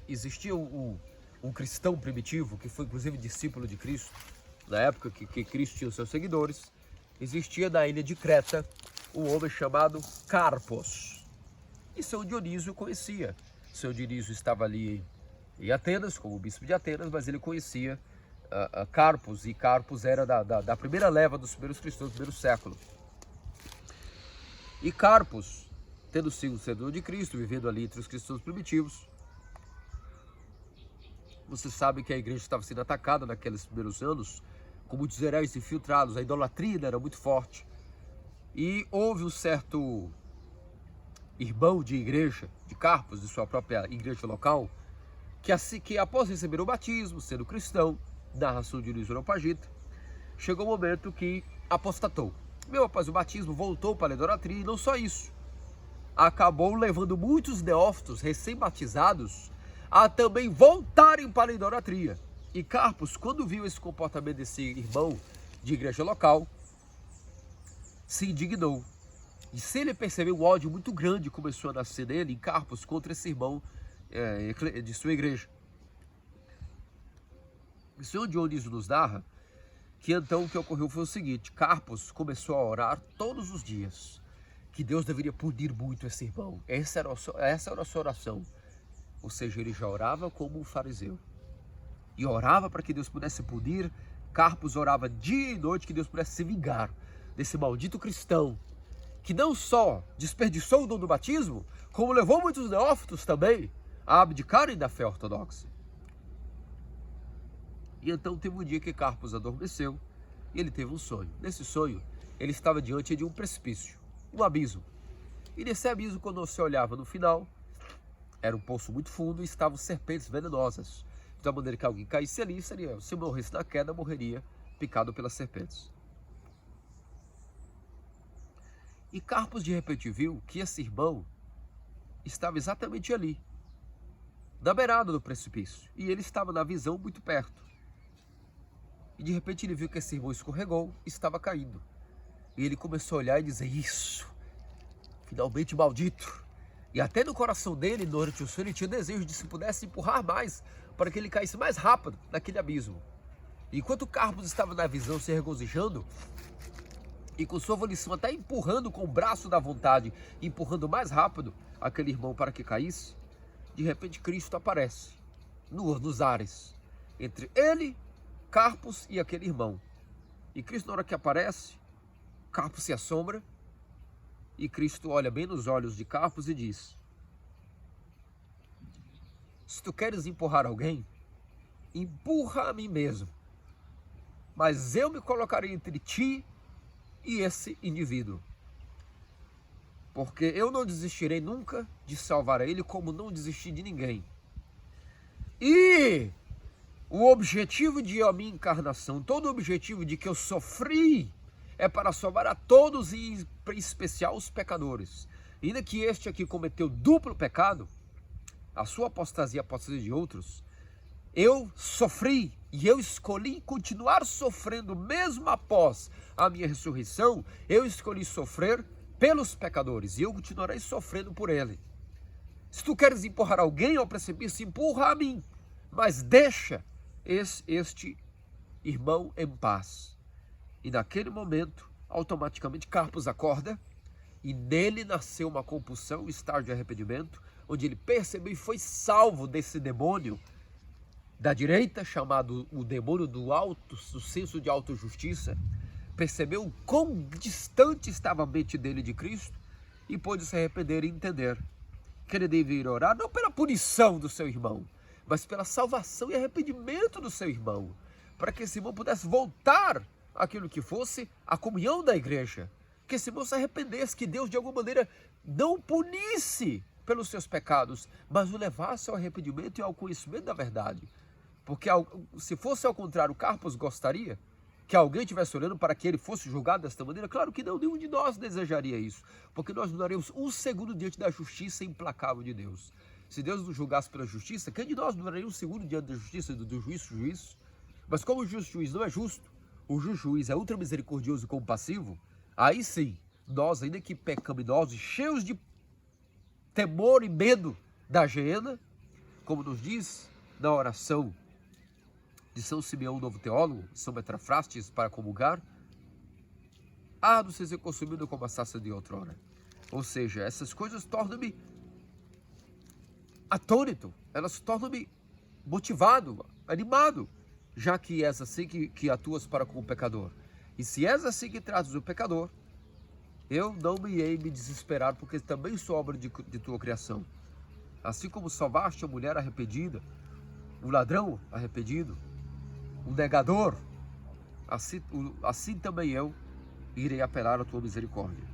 Speaker 1: existia um cristão primitivo, que foi inclusive discípulo de Cristo, na época que Cristo tinha os seus seguidores. Existia na ilha de Creta um homem chamado Carpos, e São Dionísio conhecia. São Dionísio estava ali em Atenas, como bispo de Atenas, mas ele conhecia Carpos, e Carpos era da primeira leva dos primeiros cristãos do primeiro século. E Carpos, tendo sido seguidor de Cristo, vivendo ali entre os cristãos primitivos, você sabe que a igreja estava sendo atacada naqueles primeiros anos, com muitos heréis infiltrados, a idolatria era muito forte. E houve um certo irmão de igreja, de Carpos, de sua própria igreja local, que após receber o batismo, sendo cristão, narração de Dionísio Areopagita, chegou o momento que apostatou. Mesmo após o batismo, voltou para a idolatria, e não só isso, acabou levando muitos neófitos recém-batizados a também voltarem para a idolatria. E Carpos, quando viu esse comportamento desse irmão de igreja local, se indignou. E se ele percebeu um ódio muito grande começou a nascer nele, em Carpos, contra esse irmão de sua igreja. O Senhor Dionísio nos narra que então o que ocorreu foi o seguinte: Carpos começou a orar todos os dias, que Deus deveria punir muito esse irmão. Essa era a sua oração. Ou seja, ele já orava como um fariseu. E orava para que Deus pudesse punir. Carpos orava dia e noite que Deus pudesse se vingar desse maldito cristão, que não só desperdiçou o dom do batismo, como levou muitos neófitos também a abdicarem da fé ortodoxa. E então teve um dia que Carpos adormeceu e ele teve um sonho. Nesse sonho, ele estava diante de um precipício, um abismo. E nesse abismo, quando você olhava no final, era um poço muito fundo e estavam serpentes venenosas. De tal maneira que alguém caísse ali, se morresse na queda, morreria picado pelas serpentes. E Carpos de repente viu que esse irmão estava exatamente ali, na beirada do precipício. E ele estava na visão muito perto. E de repente ele viu que esse irmão escorregou e estava caindo. E ele começou a olhar e dizer: isso, finalmente maldito. E até no coração dele, durante o sonho, ele tinha desejo de se pudesse empurrar mais, para que ele caísse mais rápido naquele abismo. E enquanto Carpos estava na visão se regozijando, e com sua volição até empurrando com o braço da vontade, empurrando mais rápido aquele irmão para que caísse, de repente Cristo aparece nos ares, entre ele, Carpos e aquele irmão. E Cristo, na hora que aparece, Carpos se assombra, e Cristo olha bem nos olhos de Carpos e diz: se tu queres empurrar alguém, empurra a mim mesmo, mas eu me colocarei entre ti e esse indivíduo, porque eu não desistirei nunca de salvar a ele, como não desisti de ninguém. E o objetivo de a minha encarnação, todo o objetivo de que eu sofri, é para salvar a todos, e em especial os pecadores. Ainda que este aqui cometeu duplo pecado, a sua apostasia, a apostasia de outros, eu sofri e eu escolhi continuar sofrendo mesmo após a minha ressurreição. Eu escolhi sofrer pelos pecadores e eu continuarei sofrendo por ele. Se tu queres empurrar alguém ao precipício, empurra a mim, mas deixa este irmão em paz. E naquele momento, automaticamente Carpos acorda e nele nasceu uma compulsão, um estágio de arrependimento, onde ele percebeu e foi salvo desse demônio da direita, chamado o demônio do senso de autojustiça. Percebeu o quão distante estava a mente dele de Cristo e pôde se arrepender e entender que ele deveria orar não pela punição do seu irmão, mas pela salvação e arrependimento do seu irmão, para que esse irmão pudesse voltar aquilo que fosse a comunhão da igreja. Que esse irmão se arrependesse, que Deus de alguma maneira não o punisse pelos seus pecados, mas o levasse ao arrependimento e ao conhecimento da verdade. Porque se fosse ao contrário, Carpos gostaria que alguém estivesse olhando para que ele fosse julgado desta maneira? Claro que não, nenhum de nós desejaria isso, porque nós não daremos um segundo diante da justiça implacável de Deus. Se Deus nos julgasse pela justiça, quem de nós não daria um segundo diante da justiça do juiz? Mas como o justo juiz não é justo, o justo juiz é ultra misericordioso e compassivo, aí sim, nós, ainda que pecaminosos, cheios de temor e medo da geena, como nos diz na oração de São Simeão, novo teólogo, São Metrafrastes, para comungar, há de ser consumido como a sarça de outrora. Ou seja, essas coisas tornam-me atônito, elas tornam-me motivado, animado, já que és assim que atuas para com o pecador. E se és assim que tratas o pecador, eu não me hei me desesperar, porque também sou obra de tua criação. Assim como salvaste a mulher arrependida, o ladrão arrependido, o negador, assim também eu irei apelar à tua misericórdia.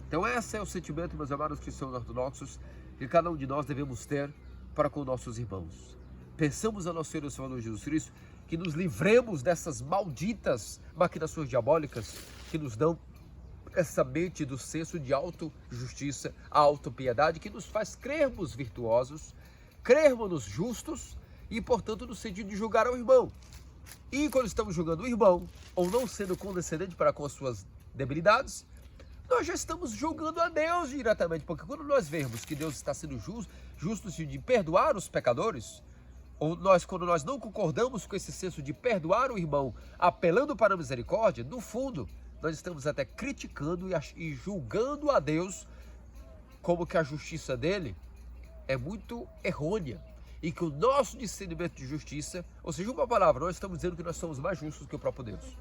Speaker 1: Então esse é o sentimento, meus amados cristãos ortodoxos, que cada um de nós devemos ter para com nossos irmãos. Pensamos a nosso Senhor e Salvador Jesus Cristo, que nos livremos dessas malditas maquinações diabólicas que nos dão essa mente do senso de auto-justiça, auto-piedade, que nos faz crermos virtuosos, crermos justos e, portanto, no sentido de julgar ao irmão. E quando estamos julgando o irmão, ou não sendo condescendente para com as suas debilidades, nós já estamos julgando a Deus diretamente, porque quando nós vemos que Deus está sendo justo de perdoar os pecadores, ou quando nós não concordamos com esse senso de perdoar o irmão, apelando para a misericórdia, no fundo, nós estamos até criticando e julgando a Deus como que a justiça dele é muito errônea e que o nosso discernimento de justiça, ou seja, uma palavra, nós estamos dizendo que nós somos mais justos que o próprio Deus.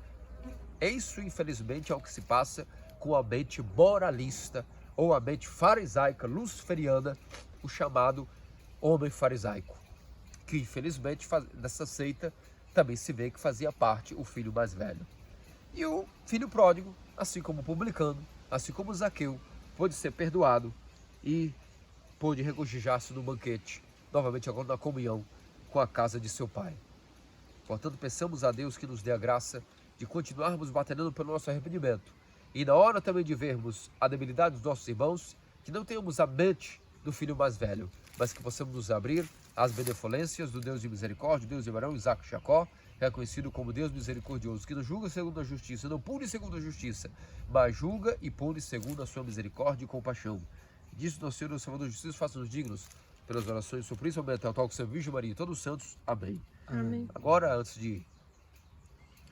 Speaker 1: Isso, infelizmente, é o que se passa com a mente moralista ou a mente farisaica, luciferiana, o chamado homem farisaico, que infelizmente dessa seita também se vê que fazia parte o filho mais velho. E o filho pródigo, assim como o publicano, assim como o Zaqueu, pôde ser perdoado e pôde regozijar-se no banquete, novamente agora na comunhão com a casa de seu pai. Portanto, peçamos a Deus que nos dê a graça de continuarmos batalhando pelo nosso arrependimento. E na hora também de vermos a debilidade dos nossos irmãos, que não tenhamos a mente do filho mais velho, mas que possamos nos abrir às benevolências do Deus de misericórdia, Deus de Abraão, Isaac e Jacó, reconhecido como Deus misericordioso, que não julga segundo a justiça, não pune segundo a justiça, mas julga e pune segundo a sua misericórdia e compaixão. Disso nosso Senhor e Salvador Jesus, faça-nos dignos pelas orações, principalmente ao tal que Santa Virgem Maria e todos os santos. Amém.
Speaker 2: Amém.
Speaker 1: Agora, antes de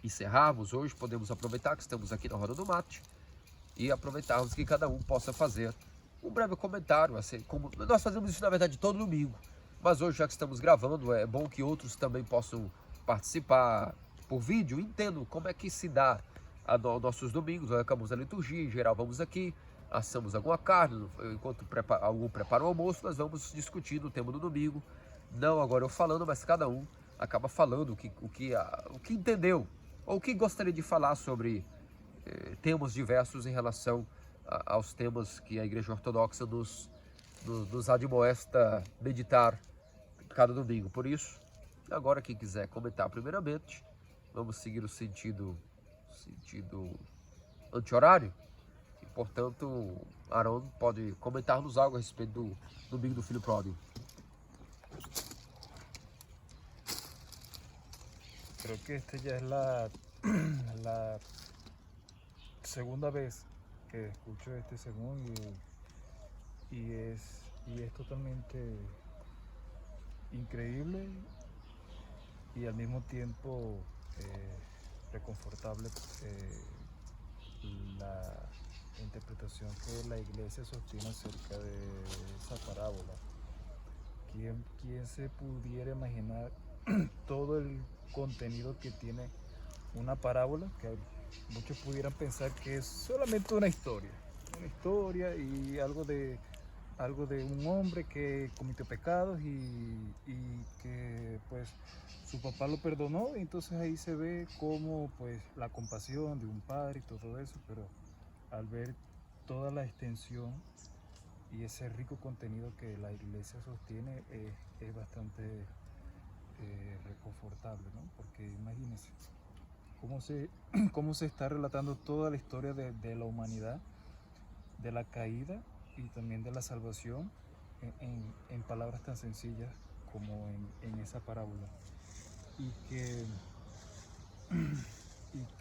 Speaker 1: encerrarmos hoje, podemos aproveitar que estamos aqui na Roda do Mate e aproveitarmos que cada um possa fazer um breve comentário, assim, como nós fazemos isso na verdade todo domingo, mas hoje, já que estamos gravando, é bom que outros também possam participar por vídeo. Entendo como é que se dá nossos domingos. Nós acabamos a liturgia, em geral vamos aqui, assamos alguma carne, enquanto algum prepara o almoço, nós vamos discutindo o tema do domingo, não agora eu falando, mas cada um acaba falando o que entendeu, ou o que gostaria de falar sobre temas diversos em relação aos temas que a Igreja Ortodoxa nos admoesta meditar cada domingo. Por isso, agora quem quiser comentar primeiramente, vamos seguir o sentido anti-horário, e portanto, Aaron pode comentar-nos algo a respeito do domingo do Filho Pródigo.
Speaker 3: Creo que esta ya es la segunda vez que escucho este sermón y es totalmente increíble y al mismo tiempo reconfortable la interpretación que la iglesia sostiene acerca de esa parábola. ¿Quién se pudiera imaginar todo el contenido que tiene una parábola? Que muchos pudieran pensar que es solamente una historia y algo de algo de un hombre que cometió pecados y que pues su papá lo perdonó, y entonces ahí se ve como pues la compasión de un padre y todo eso, pero al ver toda la extensión y ese rico contenido que la iglesia sostiene es bastante reconfortable, ¿no? Porque imagínense cómo se está relatando toda la historia de la humanidad, de la caída y también de la salvación en palabras tan sencillas como en esa parábola. Y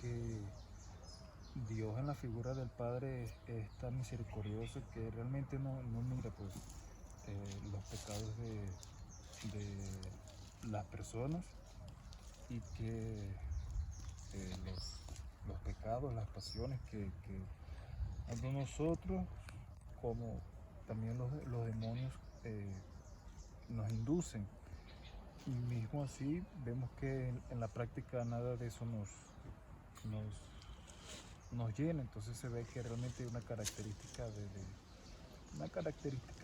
Speaker 3: que Dios en la figura del Padre es tan misericordioso que realmente no mira pues los pecados de las personas, y que los pecados, las pasiones que tanto nosotros como también los demonios nos inducen. Y mismo así vemos que en la práctica nada de eso nos llena. Entonces se ve que realmente hay una característica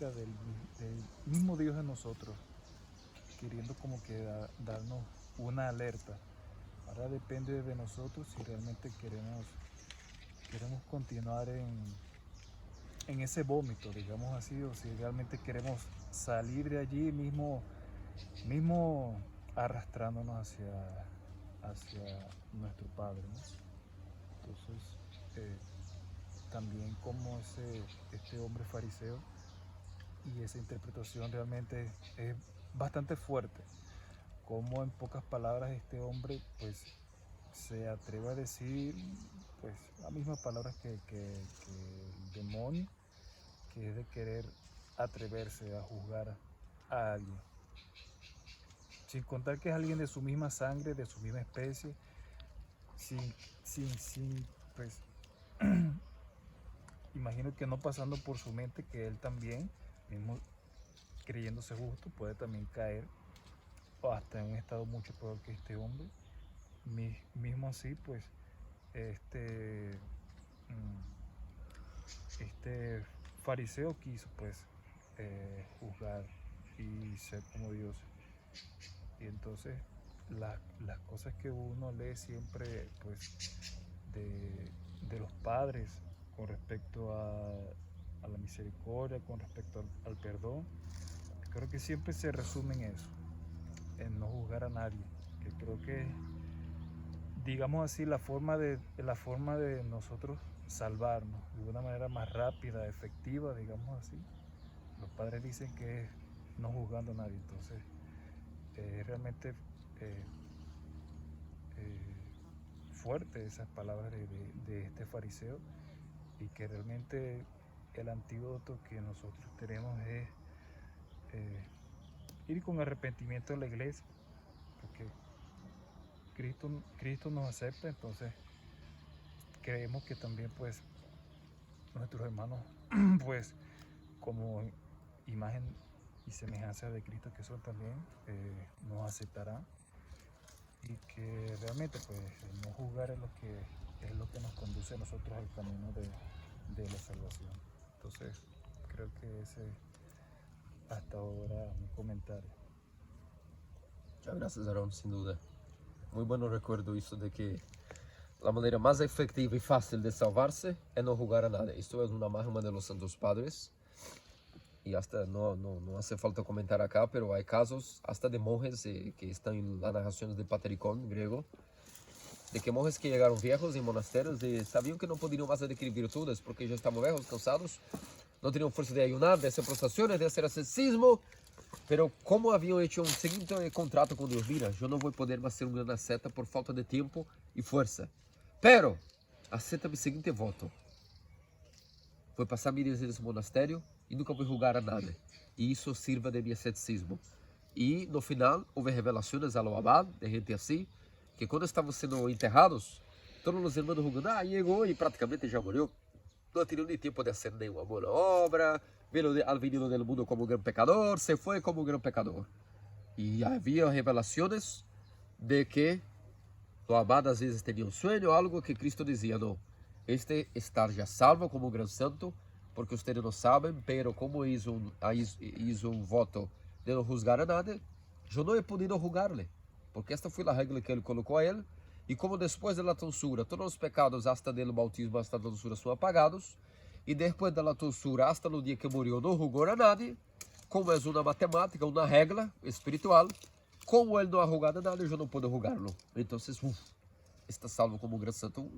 Speaker 3: del mismo Dios en nosotros, queriendo como que darnos una alerta. Ahora depende de nosotros si realmente queremos continuar en ese vómito, digamos así, o si realmente queremos salir de allí mismo arrastrándonos hacia nuestro Padre, ¿no? Entonces, también como este hombre fariseo, y esa interpretación realmente es bastante fuerte, como en pocas palabras este hombre pues se atreve a decir pues las mismas palabras que el demonio, que es de querer atreverse a juzgar a alguien, sin contar que es alguien de su misma sangre, de su misma especie, sin pues imagino que no pasando por su mente que él también, mismo creyéndose justo, puede también caer o hasta en un estado mucho peor que este hombre. Mismo así, pues este fariseo quiso pues juzgar y ser como Dios. Y entonces las cosas que uno lee siempre pues de los padres con respecto a la misericordia, con respecto al perdón, creo que siempre se resume en eso, en no juzgar a nadie, que creo que, digamos así, la forma de nosotros salvarnos de una manera más rápida, efectiva, digamos así, los padres dicen que es no juzgando a nadie. Entonces realmente fuerte esas palabras de este fariseo, y que realmente el antídoto que nosotros tenemos es ir con arrepentimiento a la iglesia, porque Cristo nos acepta. Entonces creemos que también pues nuestros hermanos pues como imagen y semejanza de Cristo que son también, nos aceptarán, y que realmente pues no juzgar es lo que nos conduce a nosotros al camino de la salvación. Entonces creo que ese hasta ahora mi comentario.
Speaker 1: Muchas gracias, Aaron, sin duda. Muy bueno recuerdo eso de que la manera más efectiva y fácil de salvarse es no juzgar a nadie. Esto es una máxima de los santos padres. Y hasta no hace falta comentar acá, pero hay casos hasta de monjes que están en las narraciones de Patericón griego, de que monjes que llegaron viejos en monasterios y sabían que no podían más adquirir virtudes porque ya estaban viejos, cansados, no tenían fuerza de ayunar, de hacer prostraciones, de hacer ascetismo, pero como habían hecho un seguinte contrato con Dios: mira, yo no voy a poder más ser un gran asceta por falta de tiempo y fuerza, pero acepta mi siguiente voto: voy a pasar mi vida en ese monasterio e nunca vou julgar a nada, e isso sirva de meu asceticismo. E no final houve revelações ao abad, de gente assim, que quando estavam sendo enterrados, todos os irmãos julgando: ah, chegou e praticamente já morreu, não tinha nem tempo de fazer nenhuma boa obra, veio al venido del mundo como um grande pecador, se foi como um grande pecador. E havia revelações de que o abad às vezes tinha um sonho, algo que Cristo dizia: não, este está já salvo como um grande santo, porque vocês não sabem, pero como hizo um voto de não juzgar a nadie, eu não he podido julgar-lhe, porque esta foi a regra que ele colocou a ele, e como depois da tonsura, todos os pecados hasta do bautismo, hasta a tonsura são apagados, e depois da tonsura, hasta no dia que morreu, não julgou a nadie, como é uma matemática, uma regra espiritual, como ele não ha julgado a nadie, eu não posso julgar-lo. Então, está salvo como um grande santo.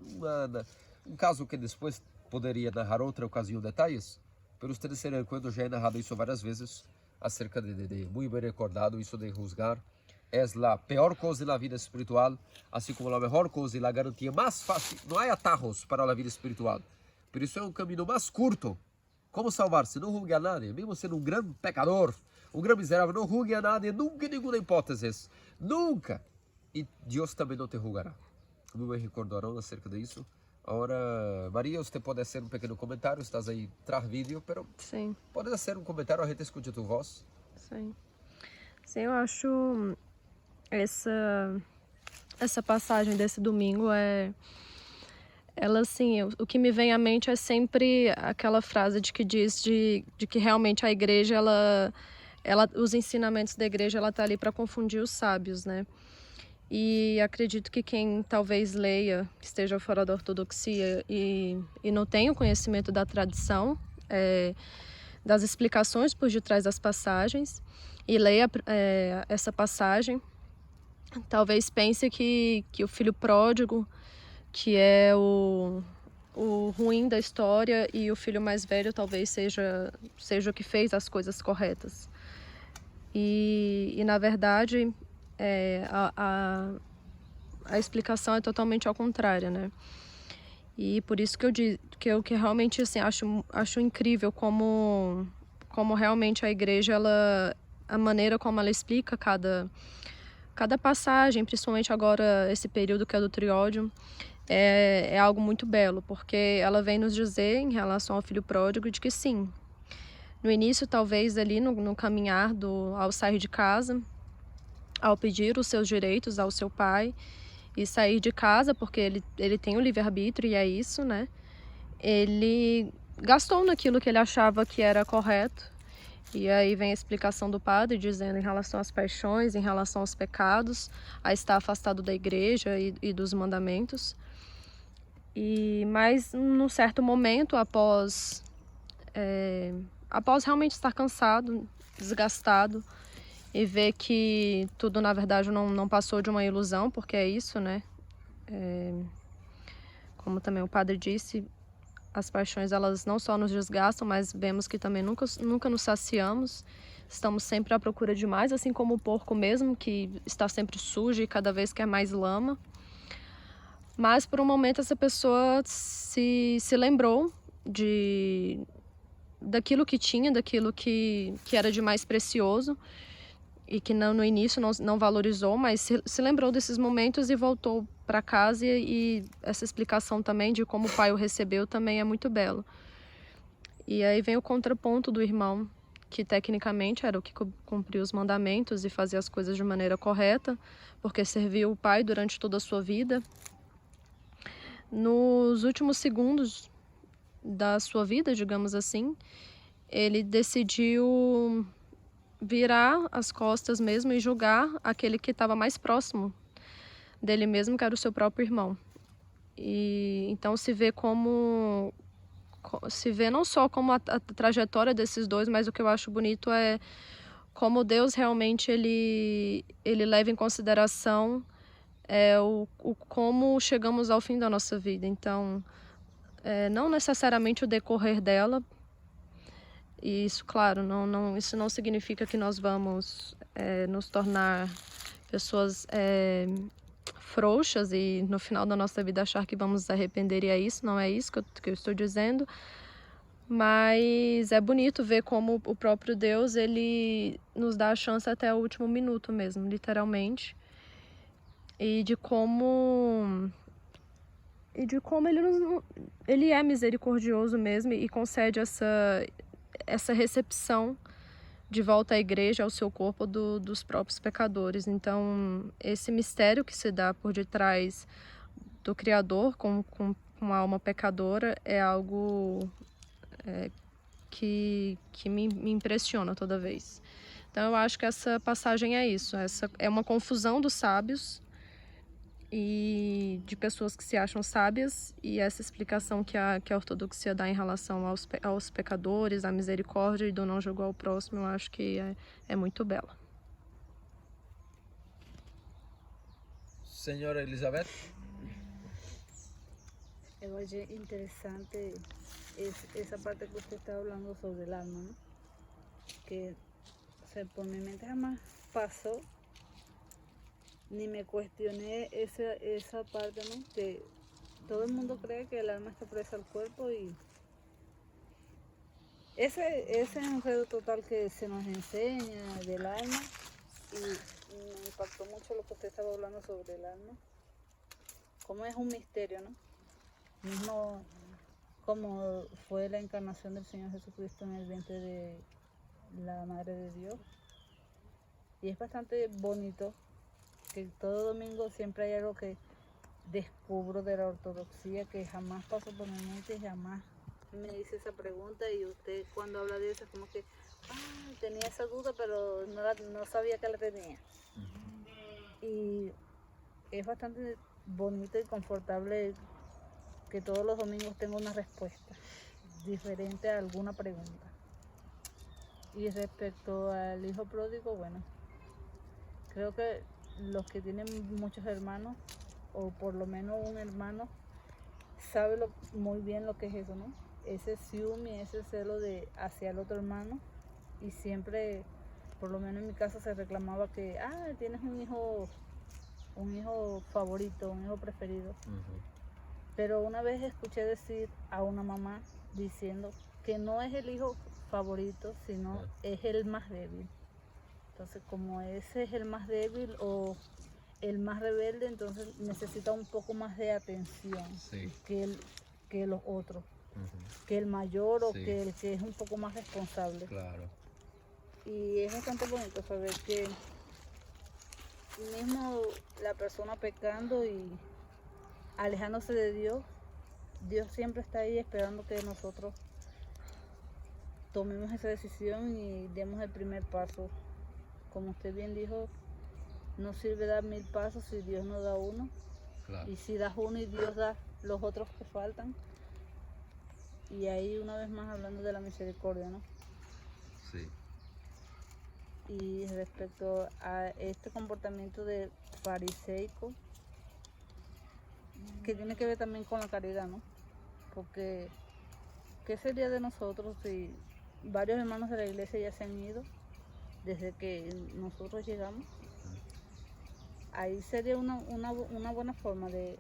Speaker 1: Um caso que depois poderia narrar outra ocasião, detalhes, pero ustedes se recuerdan, já he narrado isso várias vezes, acerca de muito bem recordado, isso de juzgar, é a pior coisa na vida espiritual, assim como a melhor coisa e a garantia mais fácil. Não há atajos para a vida espiritual, por isso é um caminho mais curto. Como salvar-se? Não julgue a nadie, mesmo sendo um grande pecador, um grande miserável, não julgue a nadie, nunca em nenhuma hipótese, nunca. E Deus também não te julgará. Como me recordaram acerca disso. Agora, Maria, você pode fazer um pequeno comentário, estás aí tras vídeo, pero
Speaker 2: Sim,
Speaker 1: pode fazer um comentário, a gente escuta a tua voz.
Speaker 2: sim. Sim, eu acho essa passagem desse domingo ela assim, o que me vem à mente é sempre aquela frase de que diz de que realmente a igreja, os ensinamentos da igreja, ela tá ali para confundir os sábios, né? E acredito que quem talvez leia, esteja fora da ortodoxia e não tenha o conhecimento da tradição, das explicações por detrás das passagens, e leia essa passagem, talvez pense que o filho pródigo, que é o ruim da história, e o filho mais velho talvez seja o que fez as coisas corretas. E na verdade, a explicação é totalmente ao contrário, né? E por isso que eu digo que realmente assim, acho incrível como realmente a igreja, a maneira como ela explica cada passagem, principalmente agora esse período que é do triódio, é algo muito belo, porque ela vem nos dizer em relação ao filho pródigo de que sim, no início talvez ali no caminhar ao sair de casa, ao pedir os seus direitos ao seu pai e sair de casa, porque ele tem o livre-arbítrio e é isso, né? Ele gastou naquilo que ele achava que era correto. E aí vem a explicação do padre dizendo em relação às paixões, em relação aos pecados, a estar afastado da igreja e dos mandamentos. Mas num certo momento, após realmente estar cansado, desgastado, e ver que tudo na verdade não passou de uma ilusão, porque é isso, né? Como também o padre disse, as paixões, elas não só nos desgastam, mas vemos que também nunca nos saciamos. Estamos sempre à procura de mais, assim como o porco mesmo, que está sempre sujo e cada vez quer mais lama. Mas por um momento essa pessoa se lembrou daquilo que tinha, daquilo que era de mais precioso, e que no início não valorizou, mas se lembrou desses momentos e voltou para casa, e essa explicação também de como o pai o recebeu também é muito belo. E aí vem o contraponto do irmão, que tecnicamente era o que cumpria os mandamentos e fazia as coisas de maneira correta, porque serviu o pai durante toda a sua vida. Nos últimos segundos da sua vida, digamos assim, ele decidiu virar as costas mesmo e julgar aquele que estava mais próximo dele mesmo, que era o seu próprio irmão. E então se vê não só como a trajetória desses dois, mas o que eu acho bonito é como Deus realmente ele leva em consideração como chegamos ao fim da nossa vida. Então, não necessariamente o decorrer dela. E isso, claro, isso não significa que nós vamos nos tornar pessoas frouxas e no final da nossa vida achar que vamos nos arrepender, e é isso, não é isso que eu estou dizendo. Mas é bonito ver como o próprio Deus, ele nos dá a chance até o último minuto mesmo, literalmente. E de como ele é misericordioso mesmo e concede essa recepção de volta à igreja, ao seu corpo dos próprios pecadores. Então, esse mistério que se dá por detrás do Criador com uma alma pecadora é algo que me impressiona toda vez. Então eu acho que essa passagem é isso, essa é uma confusão dos sábios e de pessoas que se acham sábias, e essa explicação que a ortodoxia dá em relação aos pecadores, à misericórdia e do não julgar o próximo, eu acho que é muito bela.
Speaker 1: Senhora Elizabeth?
Speaker 4: Eu achei interessante esa parte que usted está hablando sobre el alma, ¿no? Que, o sea, por mi mente jamás pasó, ni me cuestioné esa parte, ¿no? Que todo el mundo cree que el alma está presa al cuerpo y ese enredo total que se nos enseña del alma, y me impactó mucho lo que usted estaba hablando sobre el alma, como es un misterio, ¿no? Mismo como fue la encarnación del Señor Jesucristo en el vientre de la Madre de Dios. Y es bastante bonito que todo domingo siempre hay algo que descubro de la ortodoxia que jamás pasó por mi mente, jamás me hice esa pregunta, y usted cuando habla de eso es como que tenía esa duda pero no sabía que la tenía. Y es bastante bonito y confortable que todos los domingos tengo una respuesta diferente a alguna pregunta. Y respecto al hijo pródigo, bueno, creo que los que tienen muchos hermanos, o por lo menos un hermano, sabe muy bien lo que es eso, ¿no? Ese ciúme, ese celo hacia el otro hermano, y siempre, por lo menos en mi caso, se reclamaba que, tienes un hijo favorito, un hijo preferido. Pero una vez escuché decir a una mamá diciendo que no es el hijo favorito, sino es el más débil. Entonces, como ese es el más débil o el más rebelde, entonces necesita un poco más de atención que los otros, que el mayor o que el que es un poco más responsable.
Speaker 1: Claro.
Speaker 4: Y es bastante bonito saber que mismo la persona pecando y alejándose de Dios, Dios siempre está ahí esperando que nosotros tomemos esa decisión y demos el primer paso. Como usted bien dijo, no sirve dar 1000 pasos si Dios no da uno.
Speaker 1: Claro.
Speaker 4: Y si das uno y Dios da los otros que faltan. Y ahí una vez más hablando de la misericordia, ¿no?
Speaker 1: Sí.
Speaker 4: Y respecto a este comportamiento de fariseico, que tiene que ver también con la caridad, ¿no? Porque, ¿qué sería de nosotros si varios hermanos de la iglesia ya se han ido desde que nosotros llegamos? Ahí sería una buena forma de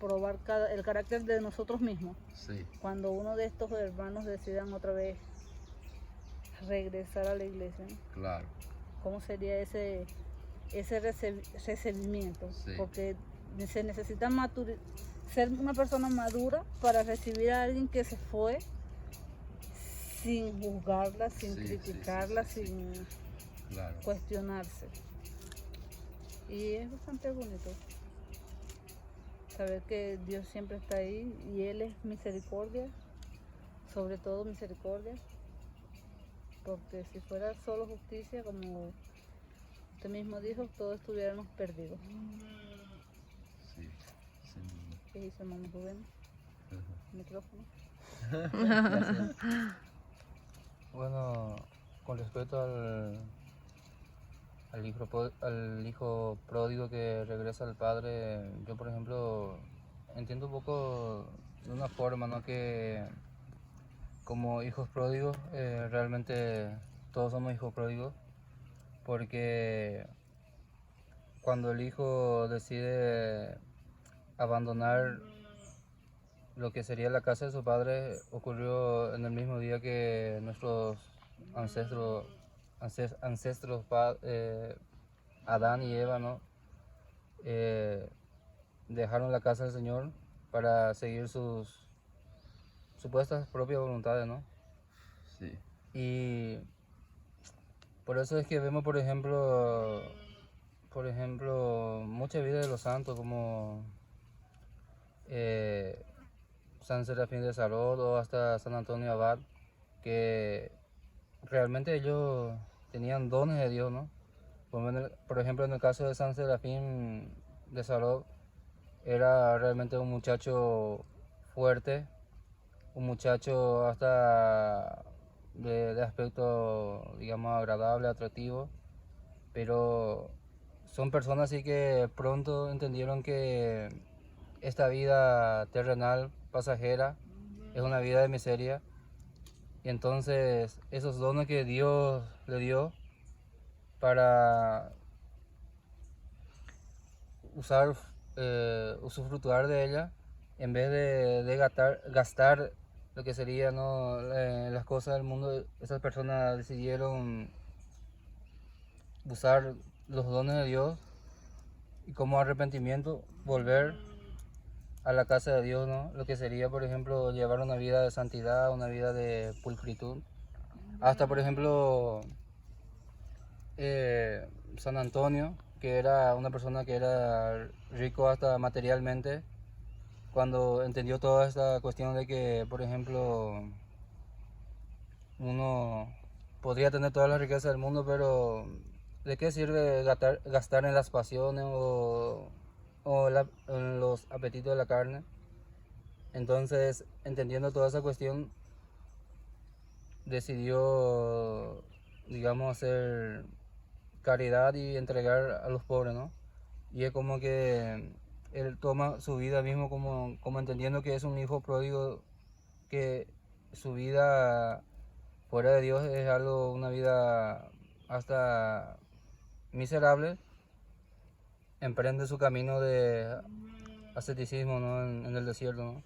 Speaker 4: probar el carácter de nosotros mismos.
Speaker 1: Sí.
Speaker 4: Cuando uno de estos hermanos decidan otra vez regresar a la iglesia, ¿no?
Speaker 1: Claro.
Speaker 4: ¿Cómo sería ese recibimiento?
Speaker 1: Sí.
Speaker 4: Porque se necesita ser una persona madura para recibir a alguien que se fue sin juzgarla, sin criticarla, sin
Speaker 1: Claro.
Speaker 4: cuestionarse. Y es bastante bonito saber que Dios siempre está ahí y Él es misericordia, sobre todo misericordia, porque si fuera solo justicia, como usted mismo dijo, todos estuviéramos perdidos.
Speaker 1: Sí. Sí.
Speaker 4: ¿Qué dice hermano Rubén? Micrófono.
Speaker 1: Gracias.
Speaker 5: Bueno, con respecto al hijo pródigo que regresa al padre, yo por ejemplo entiendo un poco de una forma, ¿no? Que como hijos pródigos, realmente todos somos hijos pródigos, porque cuando el hijo decide abandonar lo que sería la casa de su padre, ocurrió en el mismo día que nuestros ancestros, Adán y Eva, ¿no? Dejaron la casa del Señor para seguir sus supuestas propias voluntades, ¿no?
Speaker 1: Sí.
Speaker 5: Y por eso es que vemos, por ejemplo, mucha vida de los santos como San Serafín de Sarod o hasta San Antonio Abad, que realmente ellos tenían dones de Dios, ¿no? Por ejemplo, en el caso de San Serafín de Sarov, era realmente un muchacho fuerte, un muchacho hasta de aspecto, digamos, agradable, atractivo, pero son personas así que pronto entendieron que esta vida terrenal, pasajera, es una vida de miseria, y entonces esos dones que Dios le dio para usar, usufructuar de ella, en vez de gastar lo que sería, ¿no? Las cosas del mundo, esas personas decidieron usar los dones de Dios y como arrepentimiento volver a la casa de Dios, ¿no? Lo que sería, por ejemplo, llevar una vida de santidad, una vida de pulcritud. Hasta, por ejemplo, San Antonio, que era una persona que era rico hasta materialmente, cuando entendió toda esta cuestión de que, por ejemplo, uno podría tener todas las riquezas del mundo, pero ¿de qué sirve gastar en las pasiones en los apetitos de la carne? Entonces, entendiendo toda esa cuestión, decidió, digamos, hacer caridad y entregar a los pobres, ¿no? Y es como que él toma su vida mismo como entendiendo que es un hijo pródigo, que su vida fuera de Dios es algo, una vida hasta miserable, emprende su camino de asceticismo, ¿no? En el desierto, ¿no?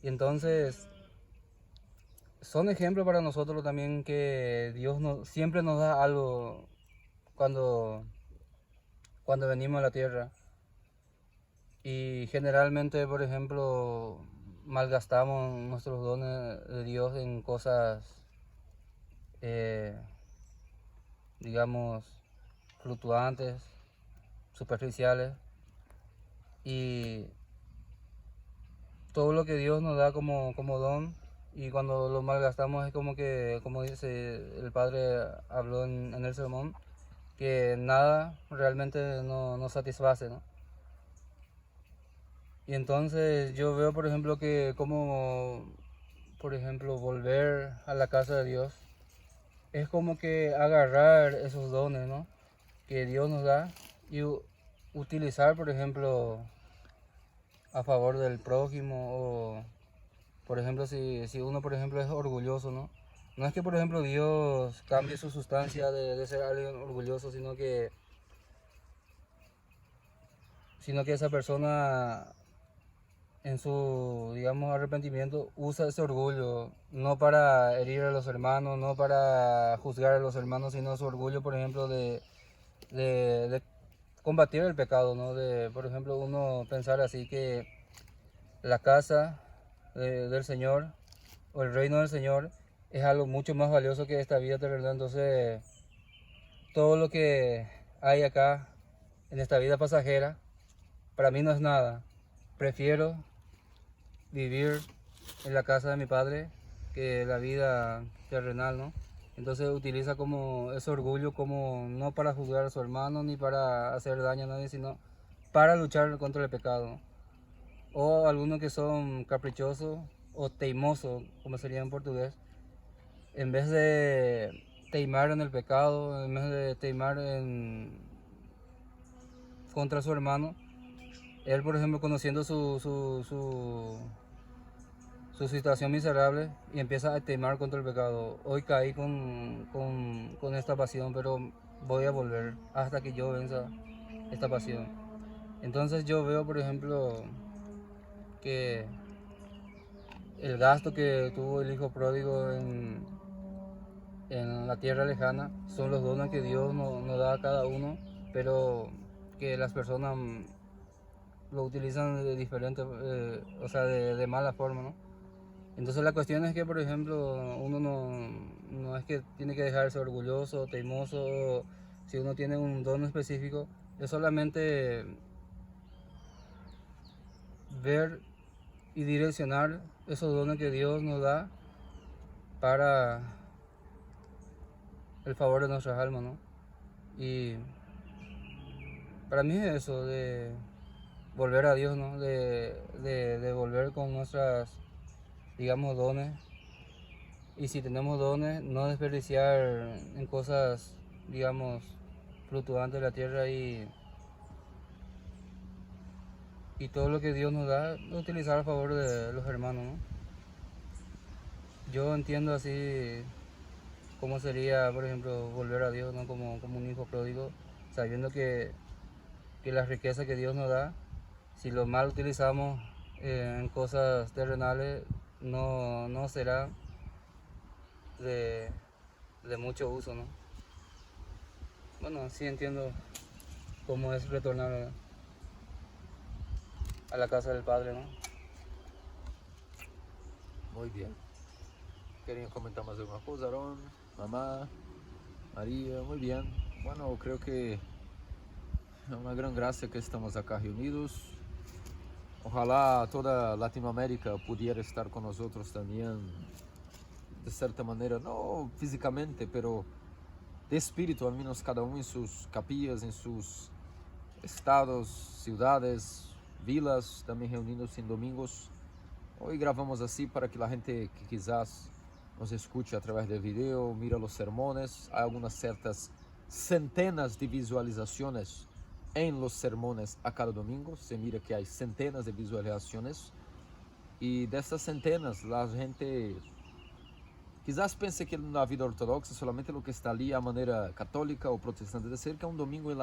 Speaker 5: Y entonces son ejemplos para nosotros también que Dios siempre nos da algo cuando venimos a la tierra. Y generalmente, por ejemplo, malgastamos nuestros dones de Dios en cosas, digamos, fluctuantes, superficiales. Y todo lo que Dios nos da como don, y cuando lo malgastamos es como que, como dice el Padre, habló en el sermón, que nada realmente nos satisface, ¿no? Y entonces yo veo, por ejemplo, que como, por ejemplo, volver a la casa de Dios es como que agarrar esos dones, ¿no? Que Dios nos da y utilizar, por ejemplo, a favor del prójimo, o, por ejemplo, si uno, por ejemplo, es orgulloso, ¿no? No es que, por ejemplo, Dios cambie su sustancia de ser alguien orgulloso, sino que esa persona en su, digamos, arrepentimiento usa ese orgullo no para herir a los hermanos, no para juzgar a los hermanos, sino su orgullo, por ejemplo, de combatir el pecado, ¿no? De, por ejemplo, uno pensar así que la casa del Señor o el reino del Señor es algo mucho más valioso que esta vida terrenal. Entonces, todo lo que hay acá en esta vida pasajera, para mí no es nada. Prefiero vivir en la casa de mi Padre que la vida terrenal, ¿no? Entonces utiliza como ese orgullo como no para juzgar a su hermano ni para hacer daño a nadie, sino para luchar contra el pecado, ¿no? O algunos que son caprichosos o teimosos, como sería en portugués, en vez de teimar en el pecado, en vez de teimar contra su hermano, él, por ejemplo, conociendo su situación miserable, y empieza a teimar contra el pecado. Hoy caí con esta pasión, pero voy a volver hasta que yo venza esta pasión. Entonces yo veo, por ejemplo, que el gasto que tuvo el hijo pródigo en la tierra lejana son los dones que Dios nos da a cada uno, pero que las personas lo utilizan de diferente, o sea, de mala forma, ¿no? Entonces la cuestión es que, por ejemplo, uno no es que tiene que dejarse orgulloso, teimoso, si uno tiene un don específico, es solamente ver y direccionar esos dones que Dios nos da para el favor de nuestras almas, ¿no? Y para mí es eso, de volver a Dios, ¿no? De volver con nuestras, digamos, dones. Y si tenemos dones, no desperdiciar en cosas, digamos, fluctuantes de la tierra y todo lo que Dios nos da, utilizar a favor de los hermanos, ¿no? Yo entiendo así cómo sería, por ejemplo, volver a Dios, ¿no? Como un hijo pródigo, sabiendo que la riqueza que Dios nos da, si lo mal utilizamos en cosas terrenales, no será de mucho uso, ¿no? Bueno, sí entiendo cómo es retornar a la casa del Padre, ¿no?
Speaker 1: Muy bien. ¿Querían comentar más alguna cosa, Aaron? Mamá, María, muy bien. Bueno, creo que es una gran gracia que estamos acá reunidos. Ojalá toda Latinoamérica pudiera estar con nosotros también, de cierta manera, no físicamente, pero de espíritu, al menos cada uno en sus capillas, en sus estados, ciudades, vilas, también reunidos en domingos. Hoy gravamos así para que la gente que quizás nos escuche a través del video, mira los sermones. Hay algunas ciertas centenas de visualizaciones en los sermones a cada domingo. Se mira que hay centenas de visualizaciones. Y de estas centenas, la gente quizás pense que na vida ortodoxa solamente lo que está ali a maneira católica ou protestante de ser, que é um domingo em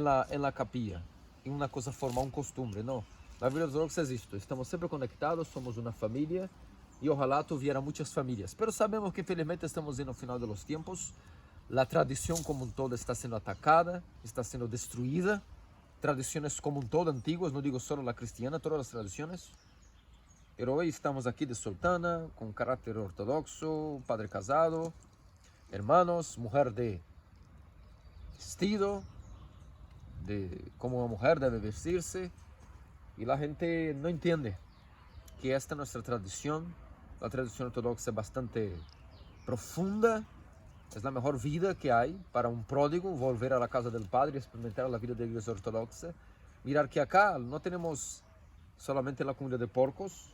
Speaker 1: la capilla, em uma coisa formal, um costume. Não, na vida ortodoxa é isto, estamos sempre conectados, somos uma família e ojalá tuviera muitas famílias. Pero sabemos que infelizmente estamos no final de los tiempos, a tradição como um todo está sendo atacada, está sendo destruída, tradições como um todo antiguas, não digo só a cristiana, todas as tradições. Pero hoy estamos aquí de sultana, con carácter ortodoxo, padre casado, hermanos, mujer de vestido, de cómo una mujer debe vestirse. Y la gente no entiende que esta es nuestra tradición. La tradición ortodoxa es bastante profunda. Es la mejor vida que hay para un pródigo, volver a la casa del Padre, experimentar la vida de la iglesia ortodoxa. Mirar que acá no tenemos solamente la comida de porcos,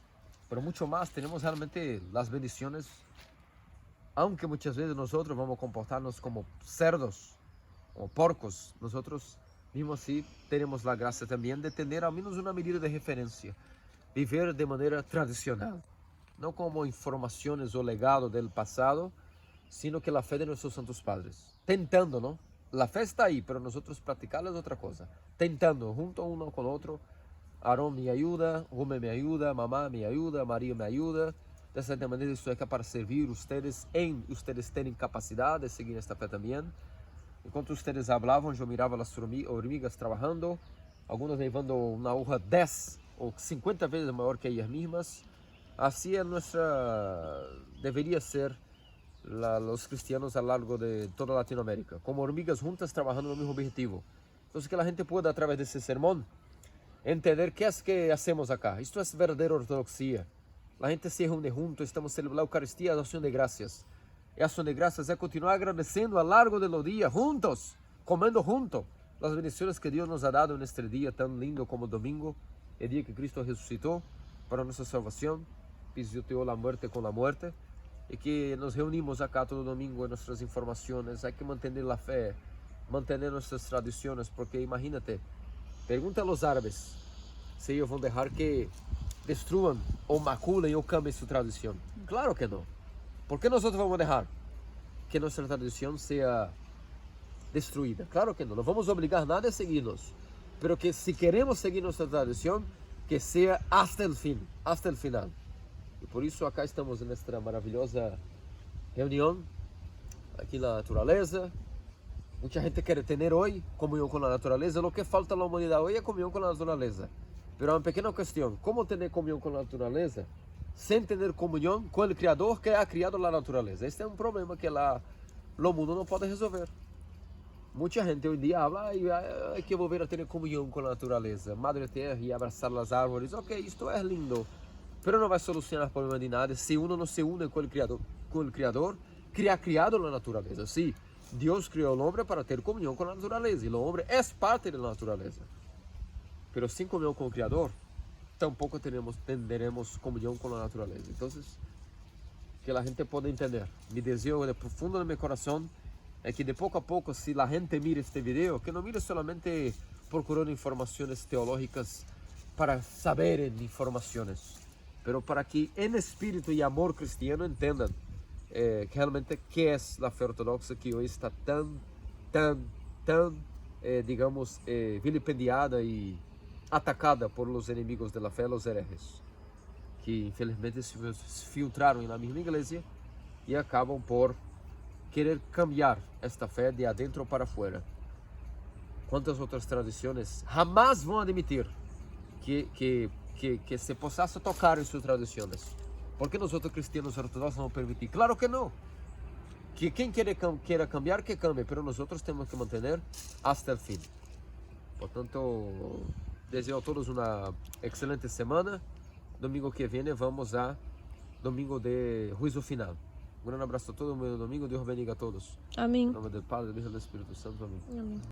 Speaker 1: pero mucho más, tenemos realmente las bendiciones, aunque muchas veces nosotros vamos a comportarnos como cerdos o porcos, nosotros mismos sí tenemos la gracia también de tener al menos una medida de referencia, vivir de manera tradicional, no como informaciones o legado del pasado, sino que la fe de nuestros santos padres, tentando, ¿no? La fe está ahí, pero nosotros practicarla es otra cosa, tentando junto uno con otro. Aarón me ayuda, Rome me ayuda, mamá me ayuda, María me ayuda. De cierta manera esto es para servir ustedes, ustedes tienen capacidad de seguir esta fe también. Enquanto ustedes hablaban, yo miraba las hormigas trabajando, algunas llevando una hoja 10 o 50 veces mayor que ellas mismas. Así es debería ser los cristianos a lo largo de toda Latinoamérica, como hormigas juntas trabajando en el mismo objetivo. Entonces que la gente pueda a través de ese sermón entender qué es que hacemos acá. Esto es verdadera ortodoxia. La gente se reúne junto, estamos celebrando la Eucaristía, la acción de gracias. Y acción de gracias es continuar agradeciendo a lo largo de los días, juntos, comiendo juntos, las bendiciones que Dios nos ha dado en este día tan lindo como domingo, el día que Cristo resucitó para nuestra salvación, pisoteó la muerte con la muerte, y que nos reunimos acá todo domingo en nuestras informaciones. Hay que mantener la fe, mantener nuestras tradiciones, porque imagínate, pergunta a los árabes se ellos van a dejar que destruyan o maculen o cambien su tradición. Claro que no. ¿Por qué nosotros vamos a dejar que nuestra tradición sea destruida? Claro que no. No vamos a obligar a nadie a seguirnos. Pero que si queremos seguir nuestra tradición, que sea hasta el fin, hasta el final. Y por eso acá estamos en nuestra maravillosa reunión, aquí en la naturaleza. Mucha gente quiere tener hoy comunión con la naturaleza. Lo que falta a la humanidad hoy es comunión con la naturaleza. Pero hay una pequeña cuestión. ¿Cómo tener comunión con la naturaleza sin tener comunión con el Creador que ha creado la naturaleza? Este es un problema que lo mundo no puede resolver. Mucha gente hoy en día habla y hay que volver a tener comunión con la naturaleza. Madre Tierra y abrazar las árboles. Ok, esto es lindo. Pero no va a solucionar el problema de nada si uno no se une con el Creador. com o Criador, que ha criado a natureza. Sí, Dios criou o homem para ter comunhão com a natureza, e o homem é parte da natureza. Pero sem comunhão com o Criador, tampouco teremos comunhão com a natureza. Então, que a gente possa entender. Mi desejo de profundo do meu coração é que de pouco a pouco, se a gente mira este video, que não mire solamente procurando informações teológicas para saber informações, pero para que em espírito e amor cristiano entendam realmente que é a fé ortodoxa, que hoje está tão, digamos, vilipendiada e atacada por los inimigos de la fe, los herejes, que infelizmente se filtraram na mesma igreja e acabam por querer cambiar esta fé de adentro para fora. Quantas outras tradições jamais vão admitir que se possa tocar em suas tradições? Por que nós outros cristianos ortodoxos não permitir? Claro que não. Que quem queira cambiar, que cambie, mas nós outros temos que manter até o fim. Portanto, desejo a todos uma excelente semana. Domingo que vem vamos a domingo de juízo final. Um grande abraço a todo mundo. Domingo, Deus bendiga a todos.
Speaker 2: Amém.
Speaker 1: Em nome do Padre, do Filho e do Espírito Santo. Amém.
Speaker 2: Amém.